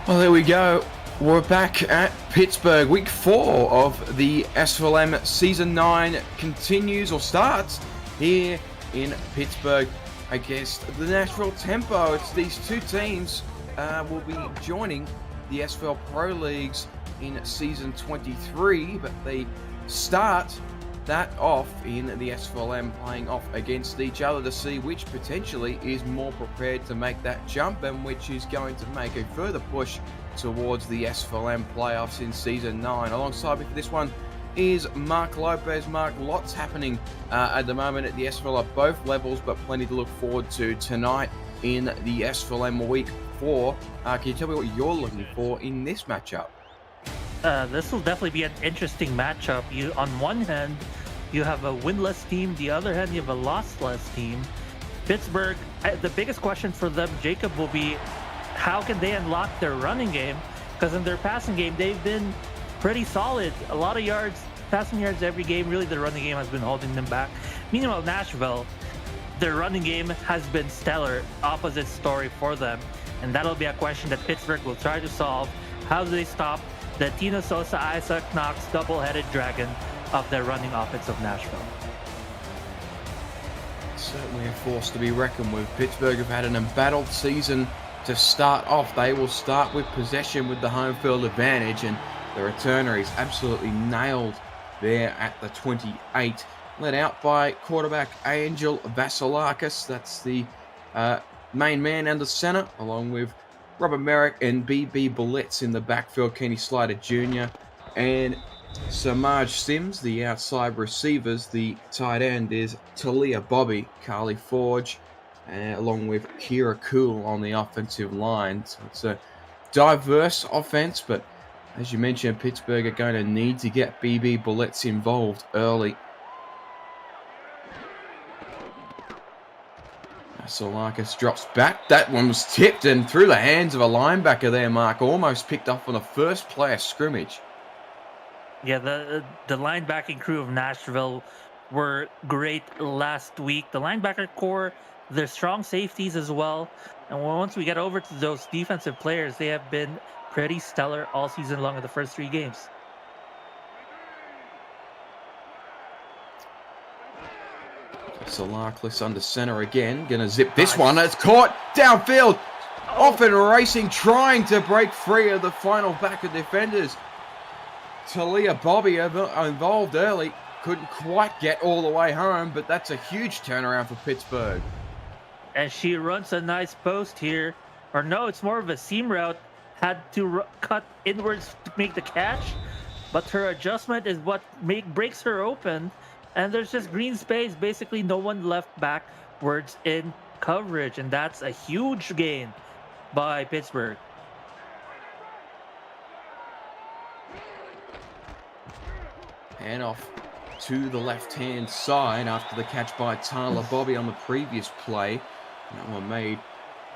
Well, there we go. We're back at Pittsburgh. Week 4 of the SFLM Season 9 continues or starts here in Pittsburgh against the Nashville Tempo. It's these two teams will be joining the SFL Pro Leagues in Season 23, but they start that off in the SFLM playing off against each other to see which potentially is more prepared to make that jump and which is going to make a further push towards the SFLM playoffs in Season 9. Alongside me for this one is Mark Lopez. Mark, lots happening at the moment at the SFL at both levels, but plenty to look forward to tonight in the SFLM Week 4. Can you tell me what you're looking for in this matchup? This will definitely be an interesting matchup. On one hand, you have a winless team. The other hand, you have a lossless team. Pittsburgh, the biggest question for them, Jacob, will be how can they unlock their running game? Because in their passing game, they've been pretty solid. A lot of yards, passing yards every game. Really, the running game has been holding them back. Meanwhile, Nashville, their running game has been stellar. Opposite story for them. And that'll be a question that Pittsburgh will try to solve. How do they stop the Tino Sosa, Isaac Knox double-headed dragon of their running offense of Nashville? Certainly a force to be reckoned with. Pittsburgh have had an embattled season to start off. They will start with possession with the home field advantage, and the returner is absolutely nailed there at the 28. Led out by quarterback Angel Vasilakis. That's the main man under center, along with Robert Merrick and BB Bullets in the backfield, Kenny Slater Jr. and Samaj Sims, the outside receivers. The tight end is Talia Bobby, Carly Forge, along with Kira Cool on the offensive line. So it's a diverse offense, but as you mentioned, Pittsburgh are going to need to get BB Bullets involved early. Vasilakis drops back. That one was tipped and through the hands of a linebacker there, Mark. Almost picked up on the first play of scrimmage. Yeah, the linebacking crew of Nashville were great last week. The linebacker core, their strong safeties as well. And once we get over to those defensive players, they have been pretty stellar all season long in the first 3 games. Vasilakis under center again. Gonna zip this one. It's caught downfield. Off and racing, trying to break free of the final back of defenders. Talia Bobby involved early. Couldn't quite get all the way home, but that's a huge turnaround for Pittsburgh. And she runs a nice post here. Or no, it's more of a seam route. Had to cut inwards to make the catch. But her adjustment is what breaks her open. And there's just green space. Basically, no one left backwards in coverage. And that's a huge gain by Pittsburgh. And off to the left-hand side after the catch by Tyler Bobby on the previous play. That one made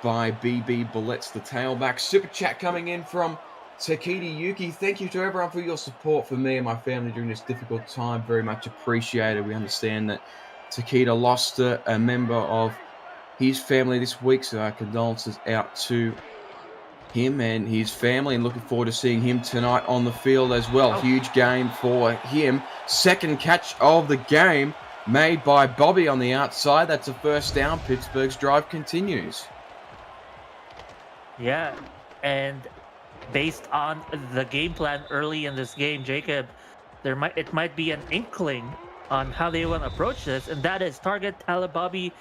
by BB Bullets, the tailback. Super chat coming in from Takiti Yuki. Thank you to everyone for your support for me and my family during this difficult time. Very much appreciated. We understand that Takita lost a member of his family this week, so our condolences out to him and his family, and looking forward to seeing him tonight on the field as well. Huge game for him. Second catch of the game made by Bobby on the outside. That's a first down. Pittsburgh's drive continues. Yeah, and based on the game plan early in this game, Jacob, it might be an inkling on how they want to approach this, and that is target Bobby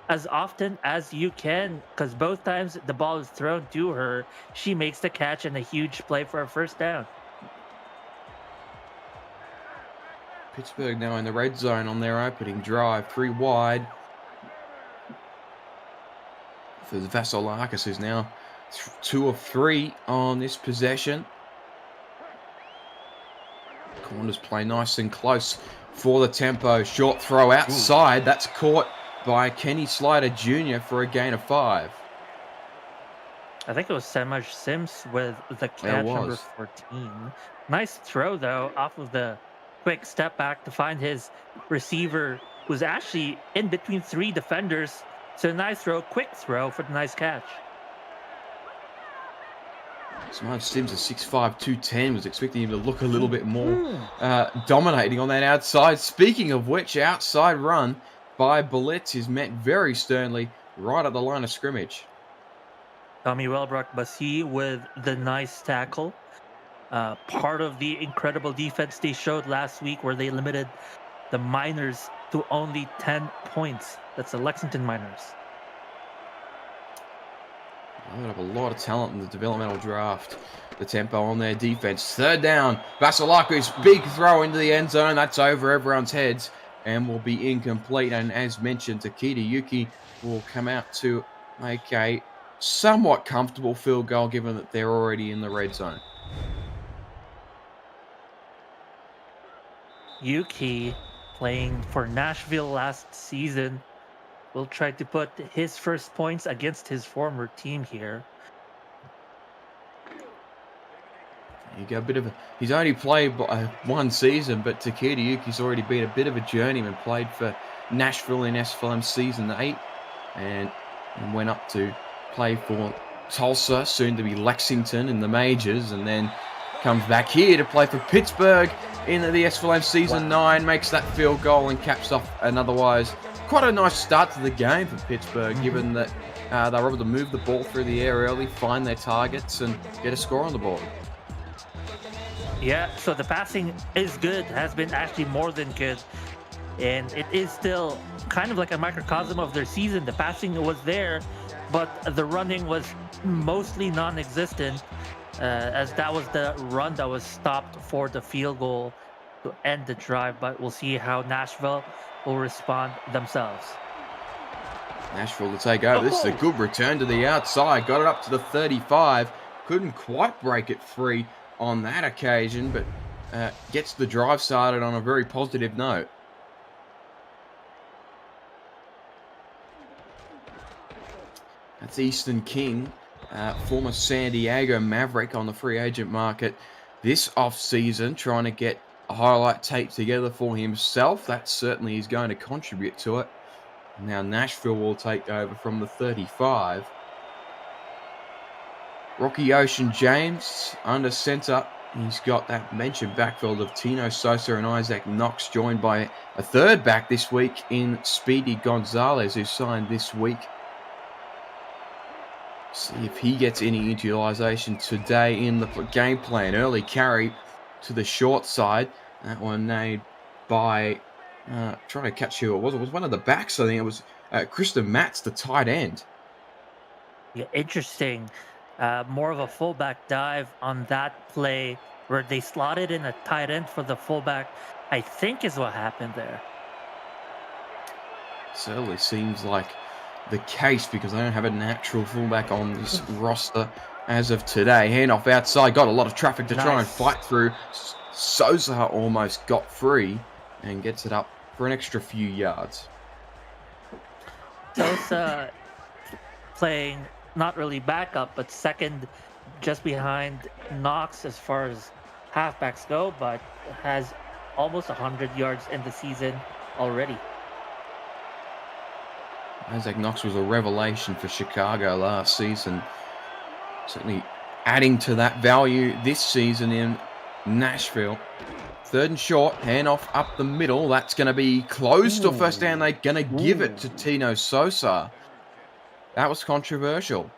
as often as you can, because both times the ball is thrown to her, she makes the catch and a huge play for a first down. Pittsburgh now in the red zone on their opening drive. 3 wide for Vasilakis, who's now 2 of 3 on this possession. Corners play nice and close for the tempo. Short throw outside. That's caught by Kenny Slater Jr. for a gain of 5. I think it was Samaj Sims with the catch number 14. Nice throw, though, off of the quick step back to find his receiver, who's actually in between 3 defenders. So nice throw, quick throw for the nice catch. Smudge Sims a 6'5", 210. Was expecting him to look a little bit more dominating on that outside. Speaking of which, outside run by Blitz is met very sternly right at the line of scrimmage. Tommy Welbrock-Bassi with the nice tackle. Part of the incredible defense they showed last week where they limited the Miners to only 10 points. That's the Lexington Miners. They have a lot of talent in the developmental draft. The tempo on their defense. Third down. Vasilaku's big throw into the end zone. That's over everyone's heads and will be incomplete. And as mentioned, Takeda Yuki will come out to make a somewhat comfortable field goal given that they're already in the red zone. Yuki, playing for Nashville last season, will try to put his first points against his former team here. You got a bit of he's only played one season, but Takeda Yuki's already been a bit of a journeyman. Played for Nashville in SFLM Season 8 and went up to play for Tulsa, soon to be Lexington in the majors, and then comes back here to play for Pittsburgh in the SFLM Season 9, makes that field goal and caps off an otherwise quite a nice start to the game for Pittsburgh, given that they were able to move the ball through the air early, find their targets, and get a score on the board. Yeah, so the passing is good, has been actually more than good. And it is still kind of like a microcosm of their season. The passing was there, but the running was mostly non-existent, as that was the run that was stopped for the field goal to end the drive. But we'll see how Nashville will respond themselves. Nashville to take over. This is a good return to the outside. Got it up to the 35. Couldn't quite break it free on that occasion, but gets the drive started on a very positive note. That's Easton King, former San Diego Maverick on the free agent market this off-season, trying to get a highlight tape together for himself. That certainly is going to contribute to it. Now Nashville will take over from the 35. Rocky Ocean James under center. He's got that mentioned backfield of Tino Sosa and Isaac Knox, joined by a third back this week in Speedy Gonzalez, who signed this week. See if he gets any utilization today in the game plan. Early carry to the short side. That one made by, trying to catch who it was. It was one of the backs, I think it was Kristen Matz, the tight end. Yeah, interesting. More of a fullback dive on that play where they slotted in a tight end for the fullback, I think is what happened there. Certainly seems like the case, because I don't have a natural fullback on this roster as of today. Handoff outside, got a lot of traffic to try and fight through. Sosa almost got free and gets it up for an extra few yards. Sosa playing not really backup, but second just behind Knox as far as halfbacks go, but has almost 100 yards in the season already. Isaac Knox was a revelation for Chicago last season. Certainly adding to that value this season in Nashville. Third and short, handoff up the middle. That's going to be close to first down. They're going to give it to Tino Sosa. That was controversial.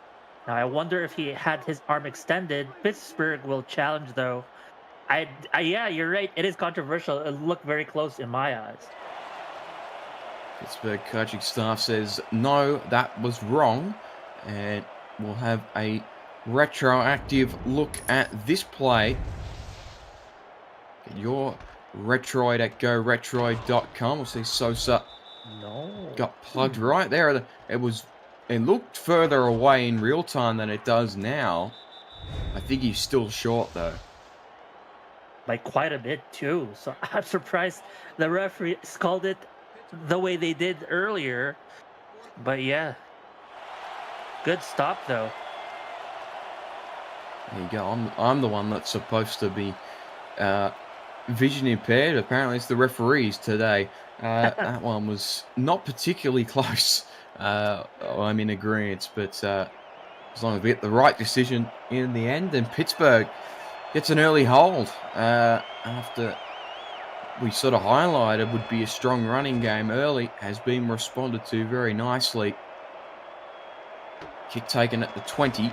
Now, I wonder if he had his arm extended. Pittsburgh will challenge, though. Yeah, you're right. It is controversial. It looked very close in my eyes. Pittsburgh coaching staff says, no, that was wrong. And we'll have a retroactive look at this play. Get your Retroid at GoRetroid.com. We'll see Sosa got plugged right there. It looked further away in real time than it does now. I think he's still short, though. By quite a bit, too. So I'm surprised the referee called it the way they did earlier. But yeah. Good stop, though. There you go. I'm the one that's supposed to be vision impaired. Apparently it's the referees today. That one was not particularly close. I'm in agreement, but as long as we get the right decision in the end. And Pittsburgh gets an early hold after we sort of highlighted would be a strong running game early, has been responded to very nicely. Kick taken at the 20,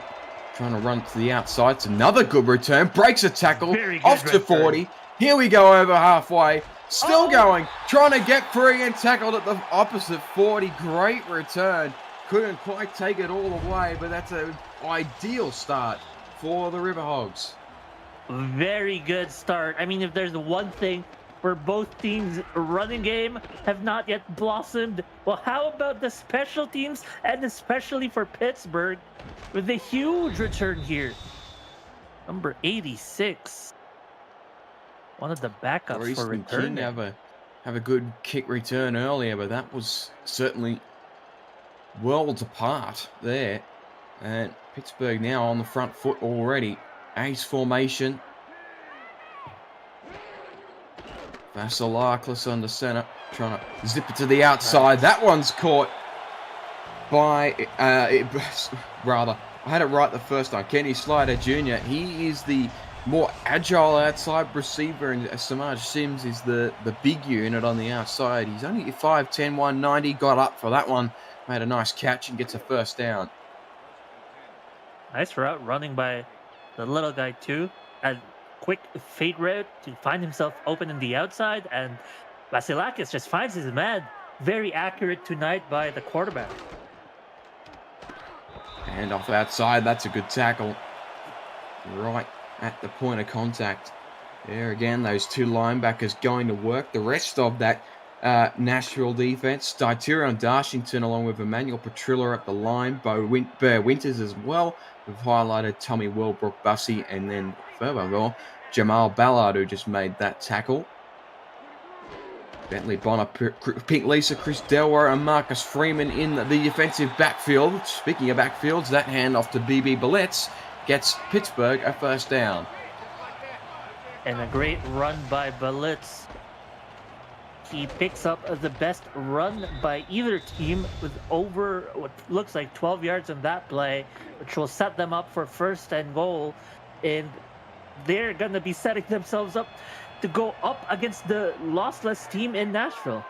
trying to run to the outside. It's another good return, breaks a tackle, off to 40. Here we go over halfway, still going, trying to get free and tackled at the opposite 40. Great return, couldn't quite take it all the way, but that's an ideal start for the RiverHogs. Very good start. I mean, if there's one thing where both teams' running game have not yet blossomed, well, how about the special teams, and especially for Pittsburgh, with a huge return here. Number 86. One of the backups for return. Have a good kick return earlier, but that was certainly worlds apart there. And Pittsburgh now on the front foot already. Ace formation. Vasilakis under center, trying to zip it to the outside. That one's caught by, rather, I had it right the first time. Kenny Slider Jr. He is the more agile outside receiver, and Samaj Sims is the big unit on the outside. He's only 5'10", 190, got up for that one, made a nice catch and gets a first down. Nice route running by the little guy too. And quick fade route to find himself open in the outside, and Vasilakis just finds his man. Very accurate tonight by the quarterback. And off outside, that's a good tackle. Right at the point of contact. There again, those two linebackers going to work. The rest of that Nashville defense, Tyrion Darshington along with Emmanuel Petrilla at the line, Bear Winters as well. We've highlighted Tommy Wilbrook Bussey, and then furthermore, Jamal Ballard, who just made that tackle. Bentley Bonner, Pink Lisa, Chris Delwar, and Marcus Freeman in the defensive backfield. Speaking of backfields, that handoff to BB Billets gets Pittsburgh a first down. And a great run by Billets. He picks up the best run by either team with over what looks like 12 yards on that play, which will set them up for first and goal. And they're going to be setting themselves up to go up against the lossless team in Nashville.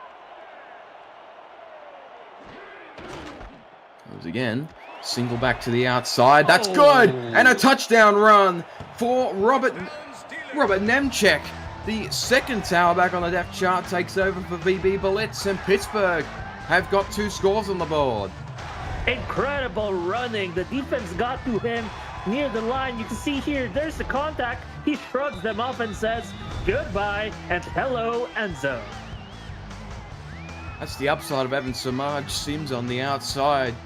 Goes again. Single back to the outside. That's good. And a touchdown run for Robert Nemchek. The second tower back on the depth chart takes over for VB Billets, and Pittsburgh have got 2 scores on the board. Incredible running. The defense got to him near the line. You can see here, there's the contact. He shrugs them off and says, goodbye and hello, end zone. That's the upside of having Samaj Sims on the outside.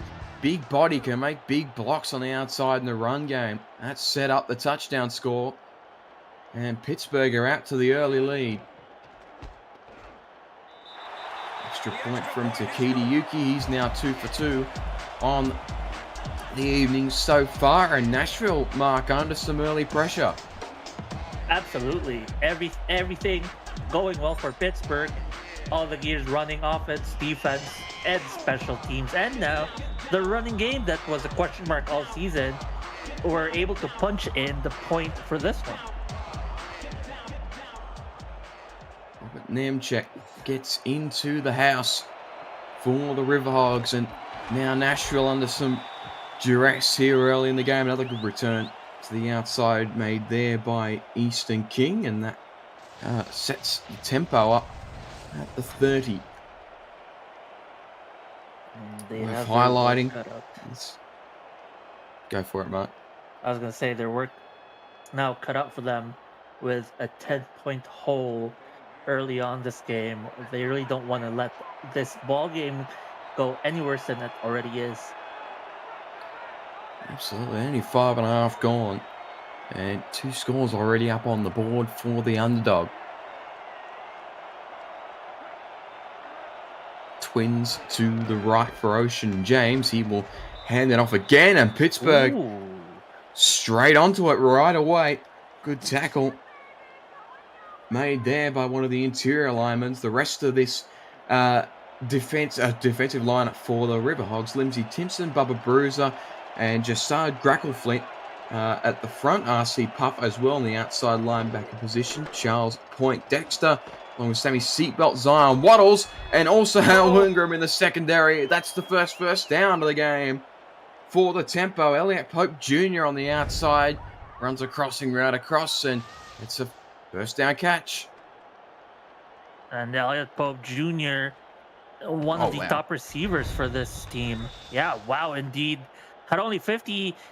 Big body, can make big blocks on the outside in the run game. That set up the touchdown score. And Pittsburgh are out to the early lead. Extra point from Takeda Yuki. He's now 2 for 2 on the evening so far. And Nashville, Mark, under some early pressure. Absolutely. Everything going well for Pittsburgh. All the gears running, offense, defense, and special teams. And now the running game that was a question mark all season. Were able to punch in the point for this one. Nemchek gets into the house for the RiverHogs, and now Nashville under some duress here early in the game. Another good return to the outside made there by Easton King, and that sets the tempo up at the 30. They We're have highlighting. Go for it, Mark. I was going to say their work now cut out for them with a 10-point hole early on this game. They really don't want to let this ball game go any worse than it already is. Absolutely, only 5.5 gone, and 2 scores already up on the board for the underdog. Twins to the right for Ocean James. He will hand it off again, and Pittsburgh straight onto it right away. Good tackle made there by one of the interior linemen. The rest of this defensive lineup for the RiverHogs: Lindsay Timpson, Bubba Bruiser, and Jasad Grackleflint at the front. RC Puff as well in the outside linebacker position. Charles Point Dexter, along with Sammy Seatbelt, Zion Waddles, and also Hal Wingram in the secondary. That's the first down of the game for the Tempo. Elliot Pope Jr. on the outside runs a crossing route across, and it's a first down catch. And Elliot Pope Jr., one of the top receivers for this team. Yeah, wow, indeed. Had only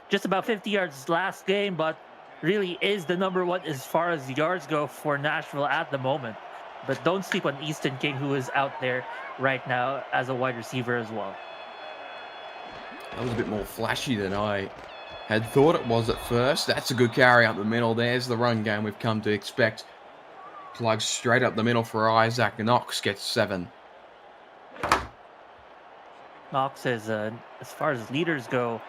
just about 50 yards last game, but really is the number one as far as yards go for Nashville at the moment. But don't sleep on Easton King, who is out there right now as a wide receiver as well. That was a bit more flashy than I had thought it was at first. That's a good carry up the middle. There's the run game we've come to expect. Plug straight up the middle for Isaac. Knox gets 7. Knox is, as far as leaders go,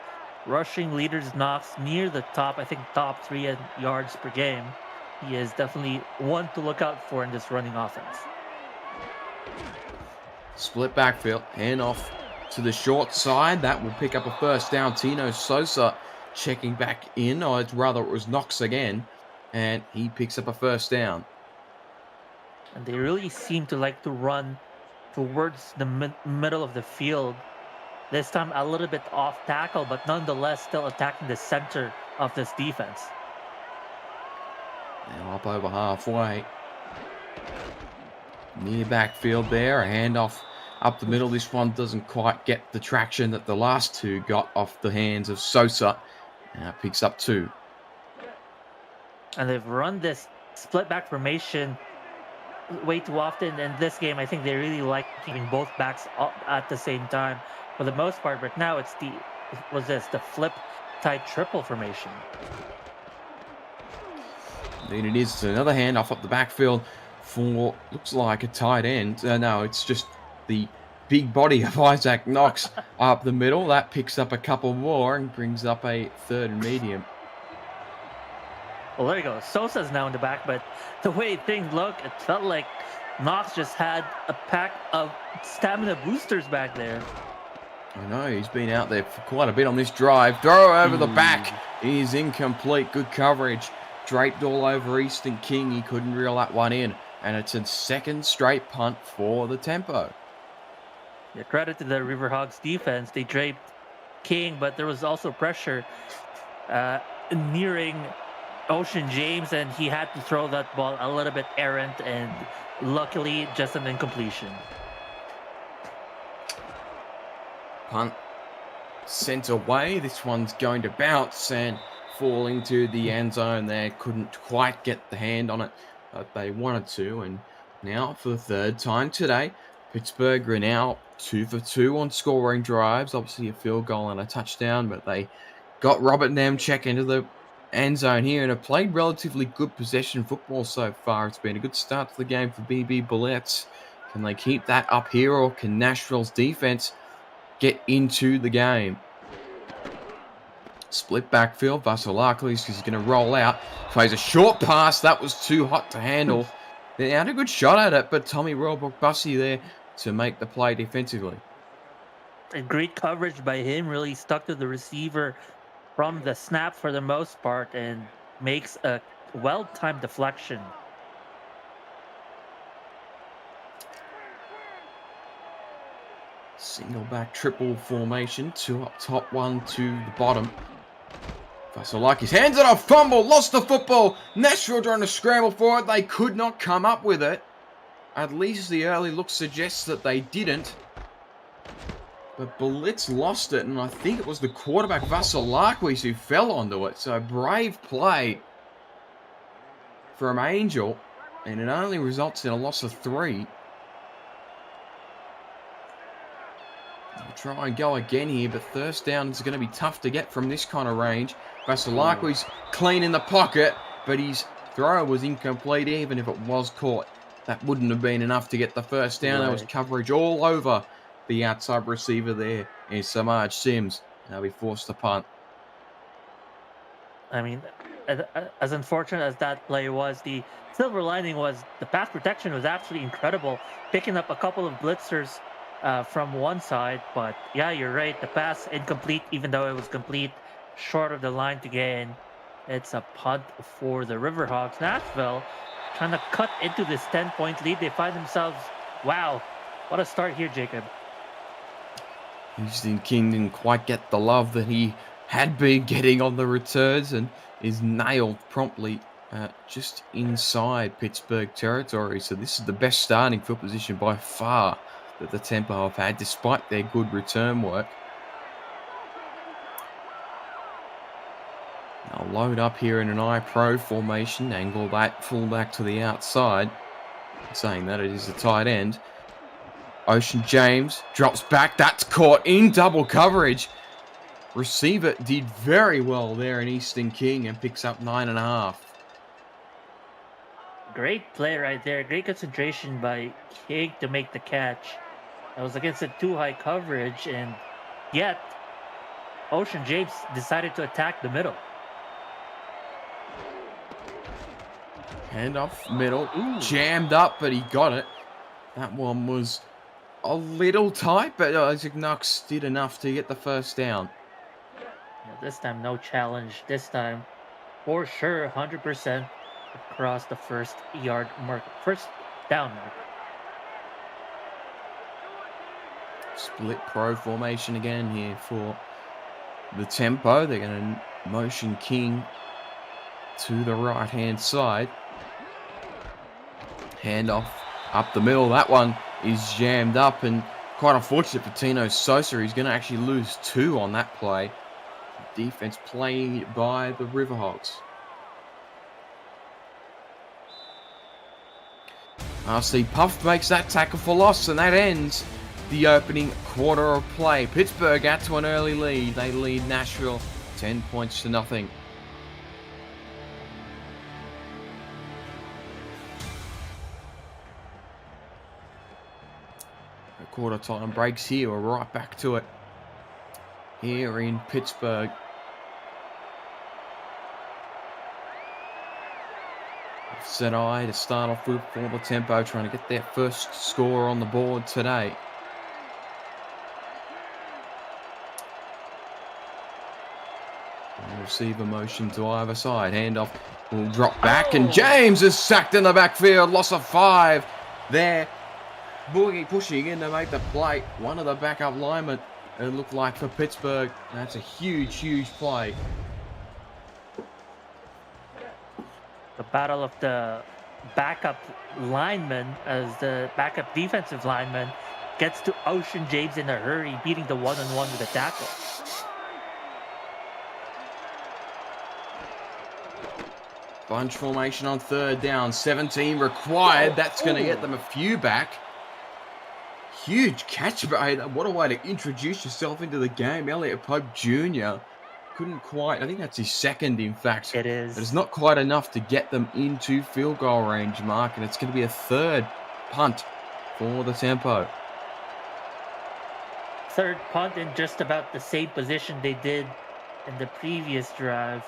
rushing leaders, Knox near the top, I think top 3 in yards per game. He is definitely one to look out for in this running offense. Split backfield, hand off to the short side. That will pick up a first down. Tino Sosa checking back in, or rather it was Knox again, and he picks up a first down. And they really seem to like to run towards the middle of the field. This time a little bit off tackle, but nonetheless still attacking the center of this defense. Now up over halfway. Near backfield there, a handoff up the middle. This one doesn't quite get the traction that the last two got off the hands of Sosa. Now picks up 2. And they've run this split back formation way too often in this game. I think they really like keeping both backs up at the same time for the most part, but now it's the flip tight triple formation. Indeed it is. It's another handoff up the backfield for, looks like a tight end. No, it's just the big body of Isaac Knox up the middle. That picks up a couple more and brings up a 3rd and medium. Well, there you go. Sosa's now in the back, but the way things look, it felt like Knox just had a pack of stamina boosters back there. I know, he's been out there for quite a bit on this drive. Throw over the back is incomplete. Good coverage. Draped all over Easton King. He couldn't reel that one in. And it's a 2nd straight punt for the Tempo. Yeah, credit to the RiverHogs defense. They draped King, but there was also pressure nearing Ocean James, and he had to throw that ball a little bit errant, and luckily just an incompletion. Punt sent away. This one's going to bounce and fall into the end zone there. Couldn't quite get the hand on it, but they wanted to. And now for the 3rd time today, Pittsburgh are now 2 for 2 on scoring drives. Obviously a field goal and a touchdown, but they got Robert Nemchek into the end zone here and have played relatively good possession football so far. It's been a good start to the game for BB Bullets. Can they keep that up here, or can Nashville's defense get into the game? Split backfield. Vasilakis is going to roll out. Plays a short pass. That was too hot to handle. They had a good shot at it, but Tommy Royalbrook-Bussey there to make the play defensively. And great coverage by him. Really stuck to the receiver from the snap for the most part, and makes a well-timed deflection. Single back triple formation. 2 up top, 1 to the bottom. Vasilakis hands it off, fumble, lost the football. Nashville trying to scramble for it. They could not come up with it. At least the early look suggests that they didn't. But Blitz lost it, and I think it was the quarterback Vasilakis who fell onto it. So brave play from Angel, and it only results in a loss of 3. I'll try and go again here, but first down is going to be tough to get from this kind of range. Vasilakis clean in the pocket, but his throw was incomplete. Even if it was caught, that wouldn't have been enough to get the first down. There was coverage all over the outside receiver there is Samaj Sims. Now we forced to punt. I mean, as unfortunate as that play was, the silver lining was the pass protection was absolutely incredible. Picking up a couple of blitzers from one side. But yeah, you're right. The pass incomplete, even though it was complete short of the line to gain. It's a punt for the RiverHogs. Nashville trying to cut into this 10-point lead. They find themselves, wow, what a start here, Jacob. Houston King didn't quite get the love that he had been getting on the returns and is nailed promptly just inside Pittsburgh territory. So this is the best starting field position by far that the Tempo have had, despite their good return work. They'll load up here in an I-Pro formation, angle that fullback to the outside. Saying that it is a tight end. Ocean James drops back. That's caught in double coverage. Receiver did very well there in Easton King and picks up 9.5. Great play right there. Great concentration by King to make the catch. That was against a too high coverage, and yet Ocean James decided to attack the middle. Hand off middle. Ooh. Jammed up, but he got it. That one was a little tight, but Isaac Knox did enough to get the first down. Yeah, this time, no challenge. This time, for sure, 100% across the first down mark. Split pro formation again here for the Tempo. They're going to motion King to the right-hand side. Handoff up the middle. That one is jammed up, and quite unfortunate for Tino Sosa. He's going to actually lose 2 on that play. Defense played by the RiverHogs. RC Puff makes that tackle for loss, and that ends the opening quarter of play. Pittsburgh out to an early lead. They lead Nashville 10 points to nothing. Quarter time breaks here. We're right back to it here in Pittsburgh. Offset eye to start off with for the Tempo, trying to get their first score on the board today. Receiver motion to either side. Handoff will drop back, and James is sacked in the backfield. Loss of 5 there. Boogie pushing in to make the play. One of the backup linemen, it looked like, for Pittsburgh. That's a huge, huge play. The battle of the backup lineman, as the backup defensive lineman gets to Ocean James in a hurry, beating the one-on-one with a tackle. Bunch formation on third down. 17 required. That's going to get them a few back. Huge catch, but what a way to introduce yourself into the game. Elliot Pope Jr. couldn't quite, I think that's his second, in fact. It is. But it's not quite enough to get them into field goal range, Mark, and it's going to be a third punt for the Tempo. Third punt in just about the same position they did in the previous drive.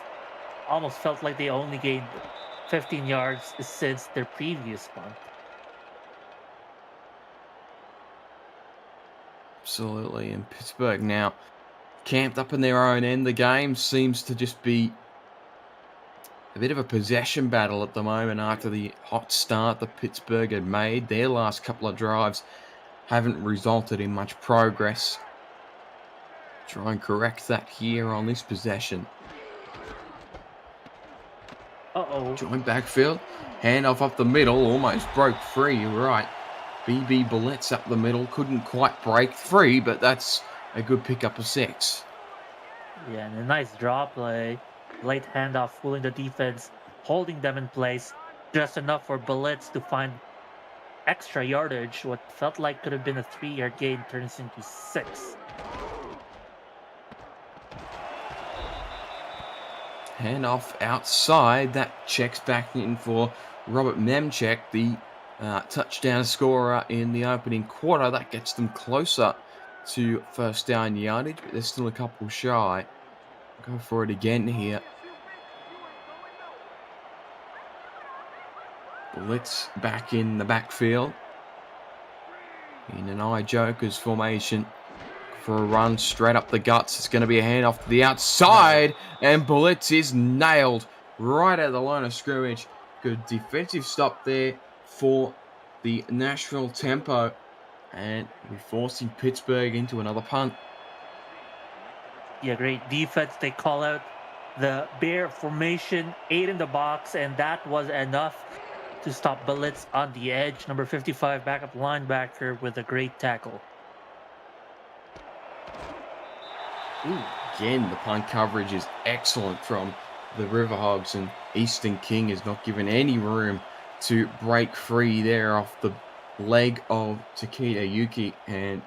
Almost felt like they only gained 15 yards since their previous punt. Absolutely, and Pittsburgh now camped up in their own end. The game seems to just be a bit of a possession battle at the moment after the hot start that Pittsburgh had made. Their last couple of drives haven't resulted in much progress. Try and correct that here on this possession. Joint backfield. Handoff up the middle. Almost broke free. You're right. BB Bullets up the middle. Couldn't quite break free, but that's a good pickup of 6. Yeah, and a nice draw play. Late handoff, fooling the defense, holding them in place. Just enough for Bullets to find extra yardage. What felt like could have been a 3-yard gain turns into 6. Handoff outside. That checks back in for Robert Memchek, the touchdown scorer in the opening quarter. That gets them closer to first down yardage, but they're still a couple shy. Go for it again here. Blitz back in the backfield. in an eye Joker's formation for a run straight up the guts. It's going to be a handoff to the outside, and Blitz is nailed right at the line of scrimmage. Good defensive stop there for the Nashville tempo, and we're forcing Pittsburgh into another punt. Yeah, great defense. They call out the bear formation, 8 in the box, and that was enough to stop Blitz on the edge. Number 55, backup linebacker with a great tackle. Ooh, again, the punt coverage is excellent from the RiverHogs, and Easton King is not given any room to break free there off the leg of Takeda Yuki, and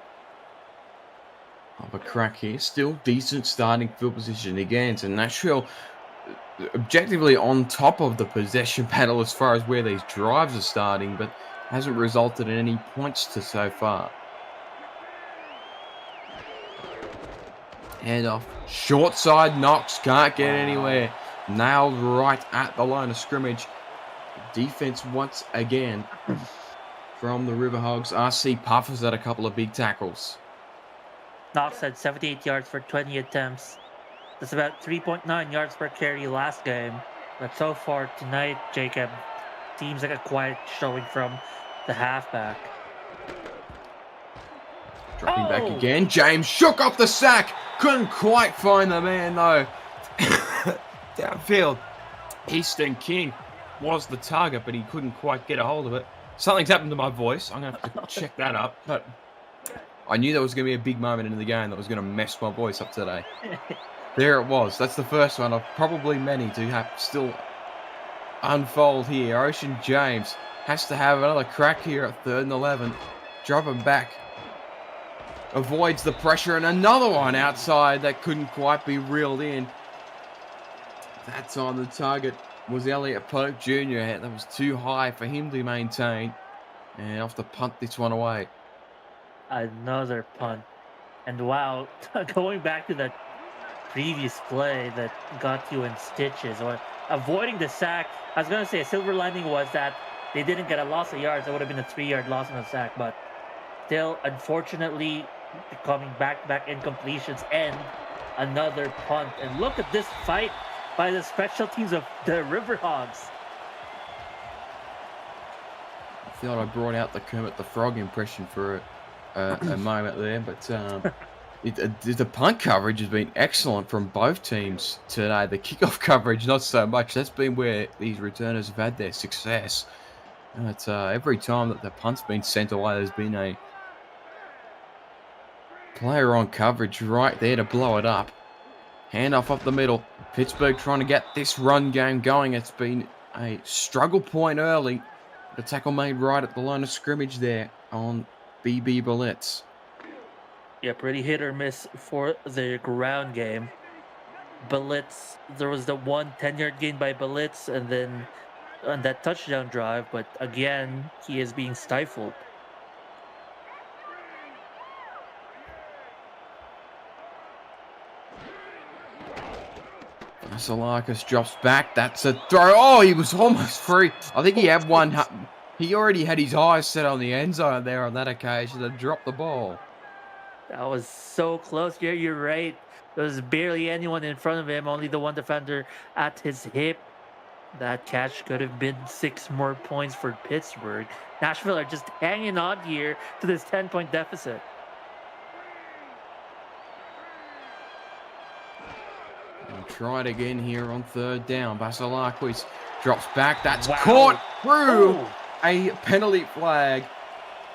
have a crack here. Still decent starting field position again. So Nashville objectively on top of the possession battle as far as where these drives are starting, but hasn't resulted in any points to so far. Handoff. Short side, Knox can't get anywhere. Nailed right at the line of scrimmage. Defense once again from the RiverHogs. RC Puffers at a couple of big tackles. Knox had 78 yards for 20 attempts. That's about 3.9 yards per carry last game. But so far tonight, Jacob, seems like a quiet showing from the halfback. Dropping back again. James shook off the sack. Couldn't quite find the man, though. Downfield. Easton King was the target, but he couldn't quite get a hold of it. Something's happened to my voice. I'm going to have to check that up. But I knew there was going to be a big moment in the game that was going to mess my voice up today. There it was. That's the first one of probably many to have still unfold here. Ocean James has to have another crack here at 3rd and 11. Dropping back. Avoids the pressure, and another one outside that couldn't quite be reeled in. That time the target was Elliott Pope Jr. That was too high for him to maintain. And off to punt this one away. Another punt. And wow, going back to that previous play that got you in stitches, or avoiding the sack. I was going to say a silver lining was that they didn't get a loss of yards. It would have been a 3-yard loss in the sack, but still, unfortunately, becoming back-to-back incompletions and another punt. And look at this fight by the special teams of the RiverHogs. I thought I brought out the Kermit the Frog impression for a moment there, but the punt coverage has been excellent from both teams today. The kickoff coverage, not so much. That's been where these returners have had their success. But every time that the punt's been sent away, there's been a player on coverage right there to blow it up. Handoff up the middle. Pittsburgh trying to get this run game going. It's been a struggle point early. The tackle made right at the line of scrimmage there on BB Blitz. Yeah, pretty hit or miss for the ground game. Blitz, there was the 1 10-yard gain by Blitz, and then on that touchdown drive, but again, he is being stifled. Salakis drops back. That's a throw. Oh, he was almost free. I think he had one. He already had his eyes set on the end zone there on that occasion and dropped the ball. That was so close. Yeah, you're right. There was barely anyone in front of him, only the one defender at his hip. That catch could have been 6 more points for Pittsburgh. Nashville are just hanging on here to this 10-point deficit. And try it again here on 3rd down. Vasilakis drops back. That's caught through a penalty flag.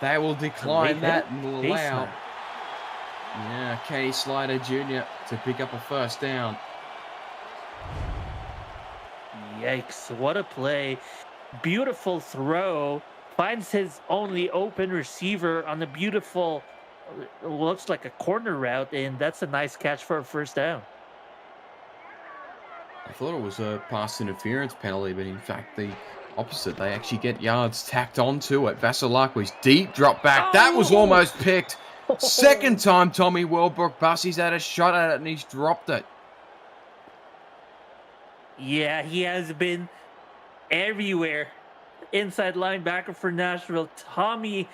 They will decline that and will allow Kenny Slider Jr. to pick up a 1st down. Yikes, what a play. Beautiful throw. Finds his only open receiver on a beautiful, looks like a corner route, and that's a nice catch for a 1st down. I thought it was a pass interference penalty, but in fact the opposite. They actually get yards tacked onto it. Vasilakis deep drop back. That was almost picked. 2nd time Tommy Welbrook Bussey's had a shot at it and he's dropped it. Yeah, he has been everywhere. Inside linebacker for Nashville, Tommy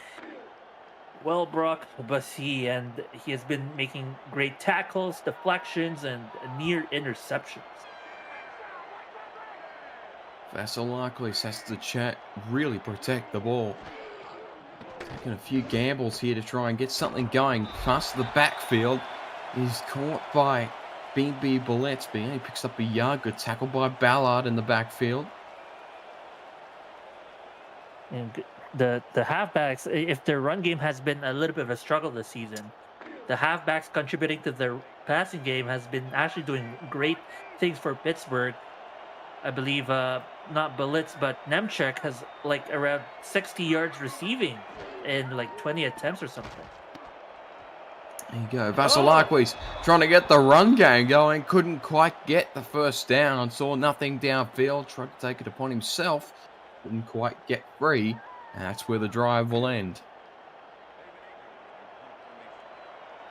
well, Brock, but he has been making great tackles, deflections, and near interceptions. Vasilakis has to really protect the ball. Taking a few gambles here to try and get something going. Past the backfield. Is caught by BB Boletsby. He picks up a yard. Good tackle by Ballard in the backfield. And the halfbacks, if their run game has been a little bit of a struggle this season, the halfbacks contributing to their passing game has been actually doing great things for Pittsburgh. I believe not Belitz, but Nemchek has like around 60 yards receiving in like 20 attempts or something. There you go. Vasilakis trying to get the run game going. Couldn't quite get the first down. Saw nothing downfield. Tried to take it upon himself. Couldn't quite get free. And that's where the drive will end.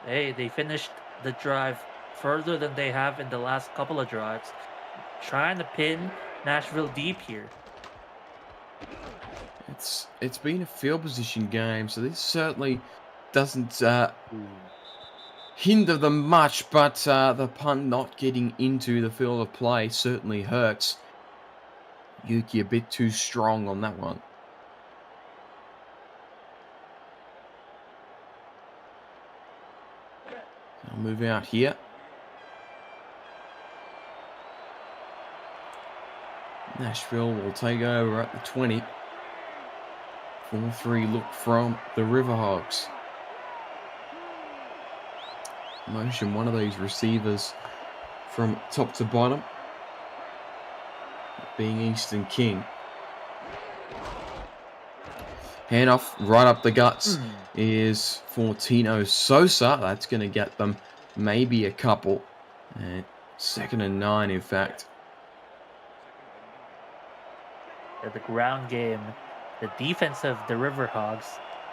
Hey, they finished the drive further than they have in the last couple of drives. Trying to pin Nashville deep here. It's been a field position game, so this certainly doesn't hinder them much, but the punt not getting into the field of play certainly hurts. Yuki a bit too strong on that one. I'll move out here. Nashville will take over at the 20. 4-3 look from the RiverHogs. Motion one of these receivers from top to bottom, being Easton King. Handoff right up the guts is for Tino Sosa. That's going to get them maybe a couple. And 2nd and 9, in fact. At the ground game, the defense of the RiverHogs,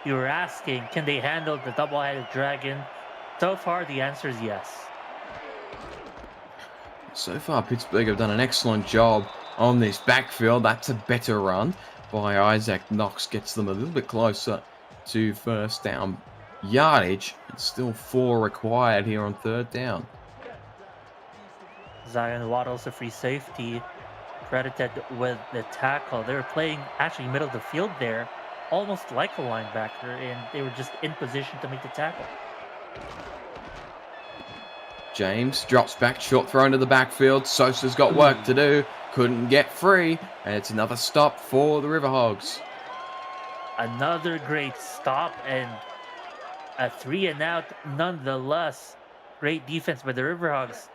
you were asking, can they handle the double-headed dragon? So far, the answer is yes. So far, Pittsburgh have done an excellent job on this backfield. That's a better run by Isaac Knox. Gets them a little bit closer to first down yardage. It's still 4 required here on 3rd down. Zion Waddle's a free safety, credited with the tackle. They were playing actually middle of the field there, almost like a linebacker, and they were just in position to make the tackle. James drops back, short throw into the backfield. Sosa's got work to do. Couldn't get free. And it's another stop for the RiverHogs. Another great stop and a 3-and-out nonetheless. Great defense by the RiverHogs.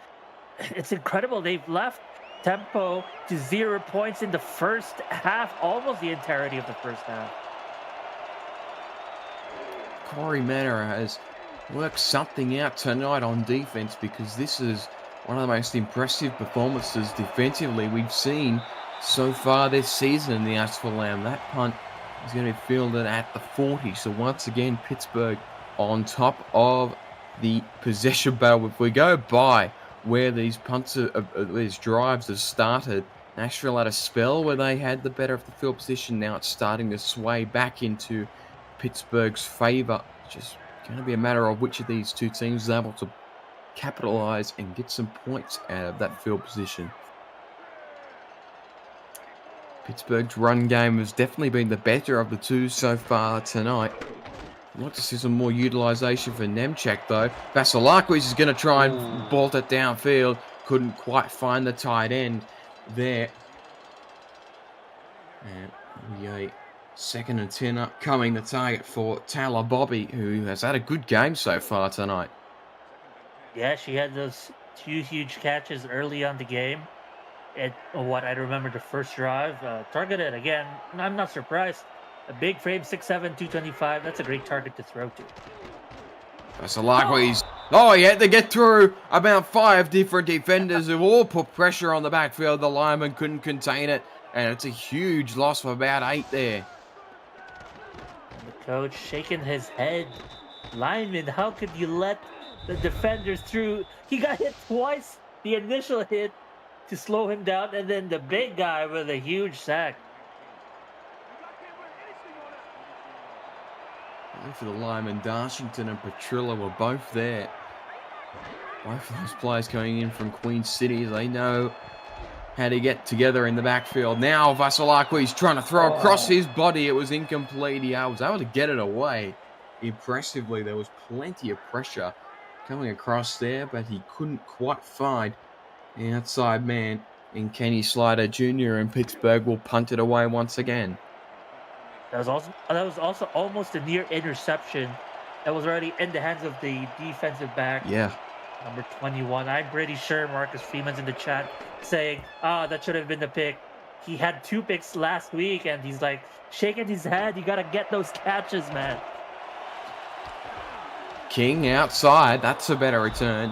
It's incredible. They've left tempo to 0 points in the first half, almost the entirety of the first half. Corey Manor has worked something out tonight on defense, because this is one of the most impressive performances defensively we've seen so far this season in the SFLM. That punt is going to be fielded at the 40. So once again, Pittsburgh on top of the possession battle. If we go by where these these drives have started, Nashville had a spell where they had the better of the field position. Now it's starting to sway back into Pittsburgh's favor. Just going to be a matter of which of these two teams is able to capitalize and get some points out of that field position. Pittsburgh's run game has definitely been the better of the two so far tonight. I'd like to see some more utilization for Nemchek, though. Vasilakis is going to try and bolt it downfield. Couldn't quite find the tight end there. And a 2nd and 10 upcoming, the target for Taylor Bobby, who has had a good game so far tonight. Yeah, she had those 2 huge catches early on the game. At what I remember, the first drive, targeted again. I'm not surprised. A big frame, 6'7", 225. That's a great target to throw to. Vasilakis. Oh, he had to get through about 5 different defenders who all put pressure on the backfield. The lineman couldn't contain it, and it's a huge loss of about 8 there. Coach shaking his head. Lineman, how could you let the defenders through? He got hit twice. The initial hit to slow him down, and then the big guy with a huge sack. Both of the linemen, Darshington and Petrilla, were both there. Both of those players coming in from Queen City, they know how to get together in the backfield. Now Vasilakwi's trying to throw across his body. It was incomplete. He was able to get it away impressively. There was plenty of pressure coming across there, but he couldn't quite find the outside man in Kenny Slider Jr. and Pittsburgh will punt it away once again. That was also almost a near interception. That was already in the hands of the defensive back. Yeah. Number 21. I'm pretty sure Marcus Freeman's in the chat saying, that should have been the pick. He had 2 picks last week, and he's like shaking his head. You got to get those catches, man. King outside. That's a better return.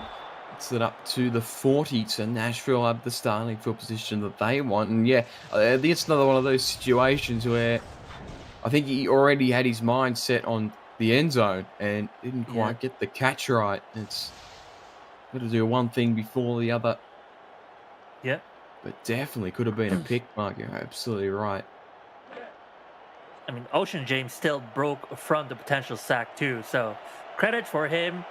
It's it up to the 40 to Nashville have the starting field position that they want. And yeah, I think it's another one of those situations where I think he already had his mind set on the end zone and didn't quite get the catch right. It's got to do one thing before the other. Yeah. But definitely could have been a pick, Mark. You're absolutely right. I mean, Ocean James still broke from the potential sack too. So credit for him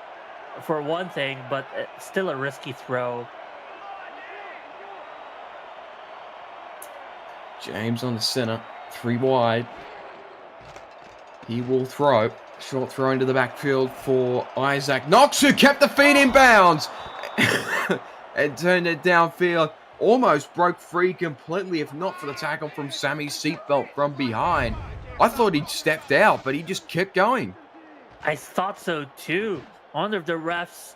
for one thing, but still a risky throw. James on the center, 3 wide. He will throw. Short throw into the backfield for Isaac Knox, who kept the feet in bounds and turned it downfield. Almost broke free completely, if not for the tackle from Sammy Seatbelt from behind. I thought he'd stepped out, but he just kept going. I thought so too. I wonder if the refs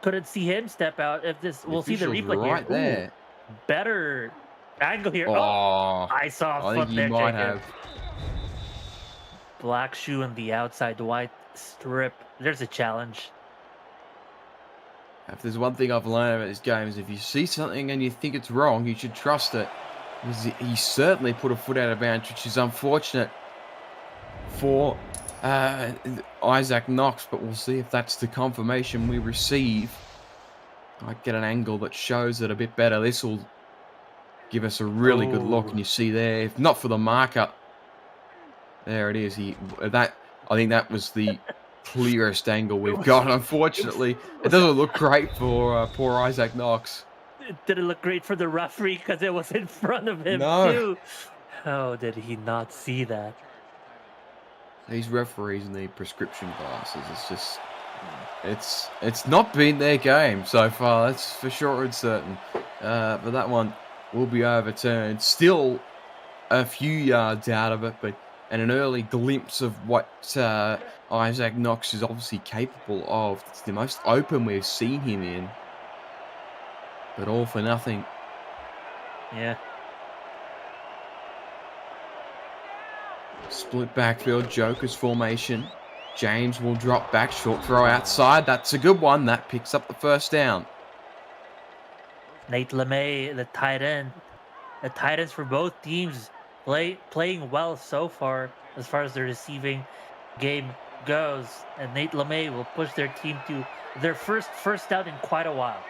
couldn't see him step out. If this, we'll see the replay right here. There. Ooh, better angle here. Oh, I saw a I foot think there, he might Jacob. have. Black shoe on the outside, the white strip. There's a challenge. If there's one thing I've learned about this game is if you see something and you think it's wrong, you should trust it. Because he certainly put a foot out of bounds, which is unfortunate for Isaac Knox, but we'll see if that's the confirmation we receive. Might get an angle that shows it a bit better. This will give us a really good look, and you see there, if not for the marker, there it is. I think that was the clearest angle we've got. Unfortunately, it doesn't look great for poor Isaac Knox. It didn't look great for the referee because it was in front of him too. How did he not see that? These referees and the prescription glasses, it's not been their game so far. That's for sure and certain. But that one will be overturned. Still a few yards out of it, and an early glimpse of what Isaac Knox is obviously capable of. It's the most open we've seen him in. But all for nothing. Yeah. Split backfield, Joker's formation. James will drop back, short throw outside. That's a good one. That picks up the first down. Nate LeMay, the tight end. The tight ends for both teams playing well so far as the receiving game goes. And Nate LeMay will push their team to their first down in quite a while.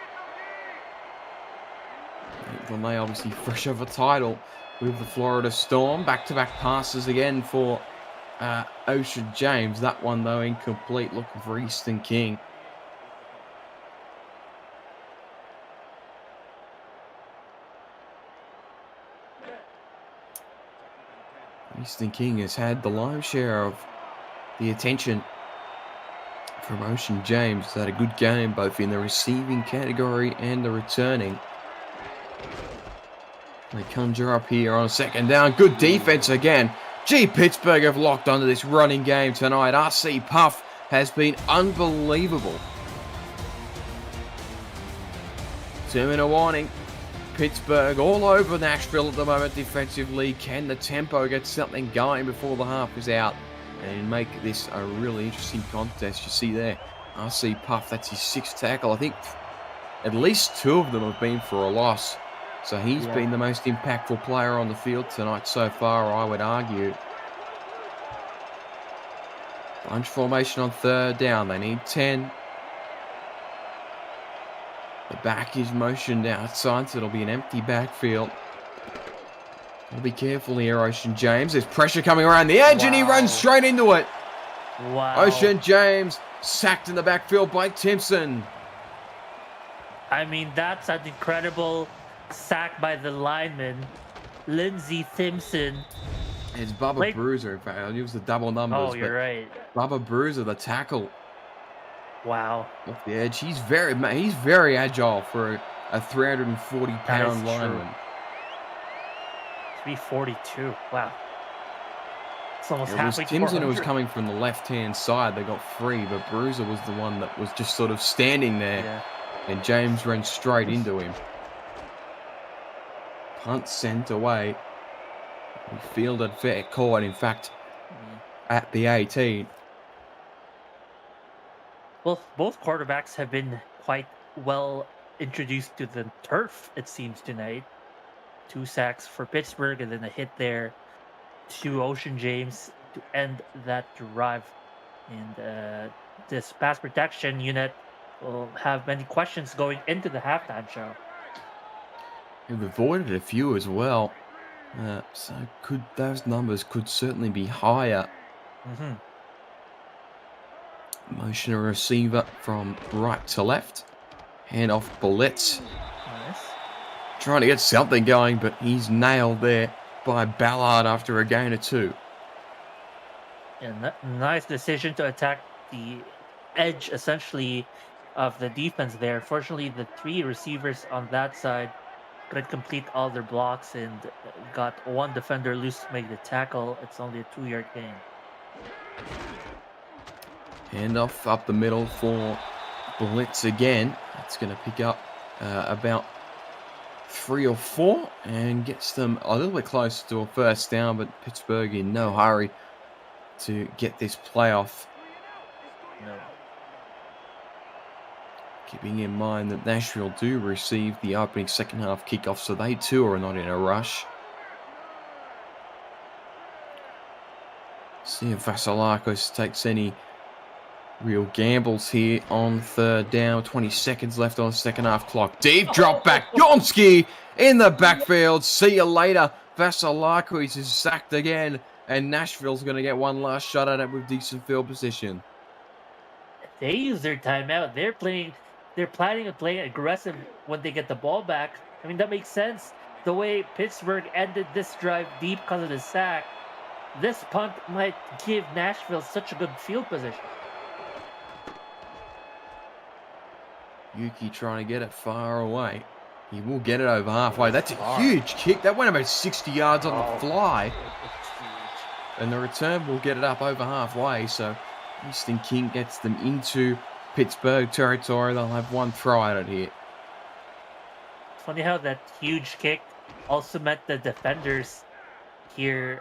Nate LeMay obviously fresh of a title with the Florida Storm. Back-to-back passes again for Ocean James. That one, though, incomplete. Looking for Easton King. Easton King has had the lion's share of the attention from Ocean James. He's had a good game both in the receiving category and the returning. They conjure up here on a second down. Good defense again. Gee, Pittsburgh have locked onto this running game tonight. RC Puff has been unbelievable. 2-minute warning. Pittsburgh all over Nashville at the moment defensively. Can the tempo get something going before the half is out and make this a really interesting contest? You see there, RC Puff, that's his 6th tackle. I think at least 2 of them have been for a loss. So he's been the most impactful player on the field tonight so far, I would argue. Bunch formation on 3rd down. They need 10. The back is motioned outside, so it'll be an empty backfield. I'll be careful here, Ocean James. There's pressure coming around the edge, and he runs straight into it. Wow. Ocean James sacked in the backfield by Timpson. I mean, that's an incredible sack by the lineman, Lindsey Timpson. It's Bubba Bruiser. In fact, I'll use the double numbers. Oh, you're right. Bubba Bruiser, the tackle. Wow. Off the edge. He's very agile for a 340-pound lineman. 342. Wow. It's almost It was halfway. Timpson who was coming from the left-hand side. They got free, but Bruiser was the one that was just sort of standing there. Yeah. And James ran straight into him. Punt sent away. He fielded fair court, in fact, at the 18. Well, both quarterbacks have been quite well introduced to the turf, it seems, tonight. 2 sacks for Pittsburgh and then a hit there to Ocean James to end that drive. And this pass protection unit will have many questions going into the halftime show. We've avoided a few as well. So those numbers could certainly be higher. Mm-hmm. Motion a receiver from right to left. Hand off Blitz. Nice. Trying to get something going, but he's nailed there by Ballard after a gain of 2. And nice decision to attack the edge, essentially, of the defense there. Fortunately, the 3 receivers on that side couldn't complete all their blocks and got 1 defender loose to make the tackle. It's only a 2-yard gain. Handoff up the middle for Blitz again. That's going to pick up about 3 or 4 and gets them a little bit closer to a first down, but Pittsburgh in no hurry to get this playoff. No. Keeping in mind that Nashville do receive the opening second half kickoff, so they too are not in a rush. See if Vasilakos takes any real gambles here on third down. 20 seconds left on the second half clock. Deep drop back. Gonski in the backfield. See you later. Vasilakos is sacked again. And Nashville's going to get one last shot at it with decent field position. They use their timeout. They're planning on playing aggressive when they get the ball back. I mean, that makes sense. The way Pittsburgh ended this drive deep because of the sack, this punt might give Nashville such a good field position. Yuki trying to get it far away. He will get it over halfway. That's a huge kick. That went about 60 yards on the fly. And the return will get it up over halfway. So Easton King gets them into Pittsburgh territory. They'll have 1 throw at it here. It's funny how that huge kick also meant the defenders here,